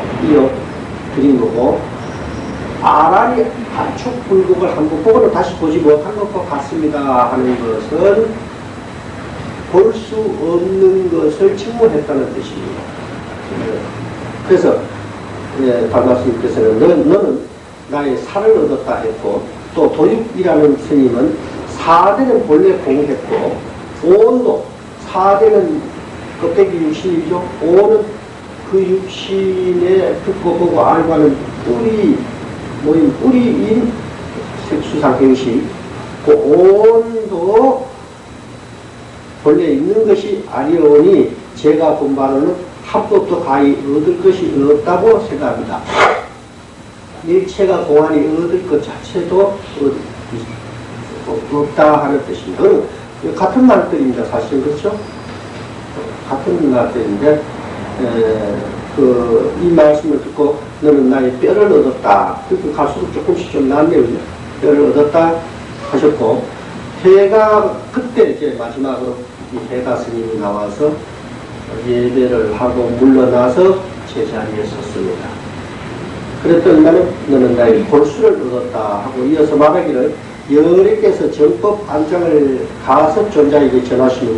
그린 거고, 아란이 아촉불국을 한번 보고는 다시 보지 못한 것과 같습니다 하는 것은 볼 수 없는 것을 직모했다는 뜻입니다. 그래서 달마스님께서는 너는 나의 살을 얻었다 했고, 또 도육이라는 스님은 사대는 본래 공했고, 오온도 사대는 껍데기 육신이죠. 오는 그 육신에 듣고 보고 알고 하는 뿌리인 색수상행식, 그 오온도 본래 있는 것이 아니오니 제가 본 바로는 합법도 가히 얻을 것이 없다고 생각합니다. 일체가 공안이 얻을 것 자체도 없다 하는 뜻입니다. 같은 말들입니다. 사실 그렇죠? 같은 말들인데 이 말씀을 듣고 너는 나의 뼈를 얻었다. 그렇게 갈수록 조금씩 좀 낫네요. 뼈를 얻었다 하셨고, 해가 그때 이제 마지막으로 이 해가 스님이 나와서 예배를 하고 물러나서 제자리에 섰습니다. 그랬더니 너는 나의 볼수를 얻었다 하고 이어서 말하기를 여래께서 정법 안장을 가섭 존자에게 전하시는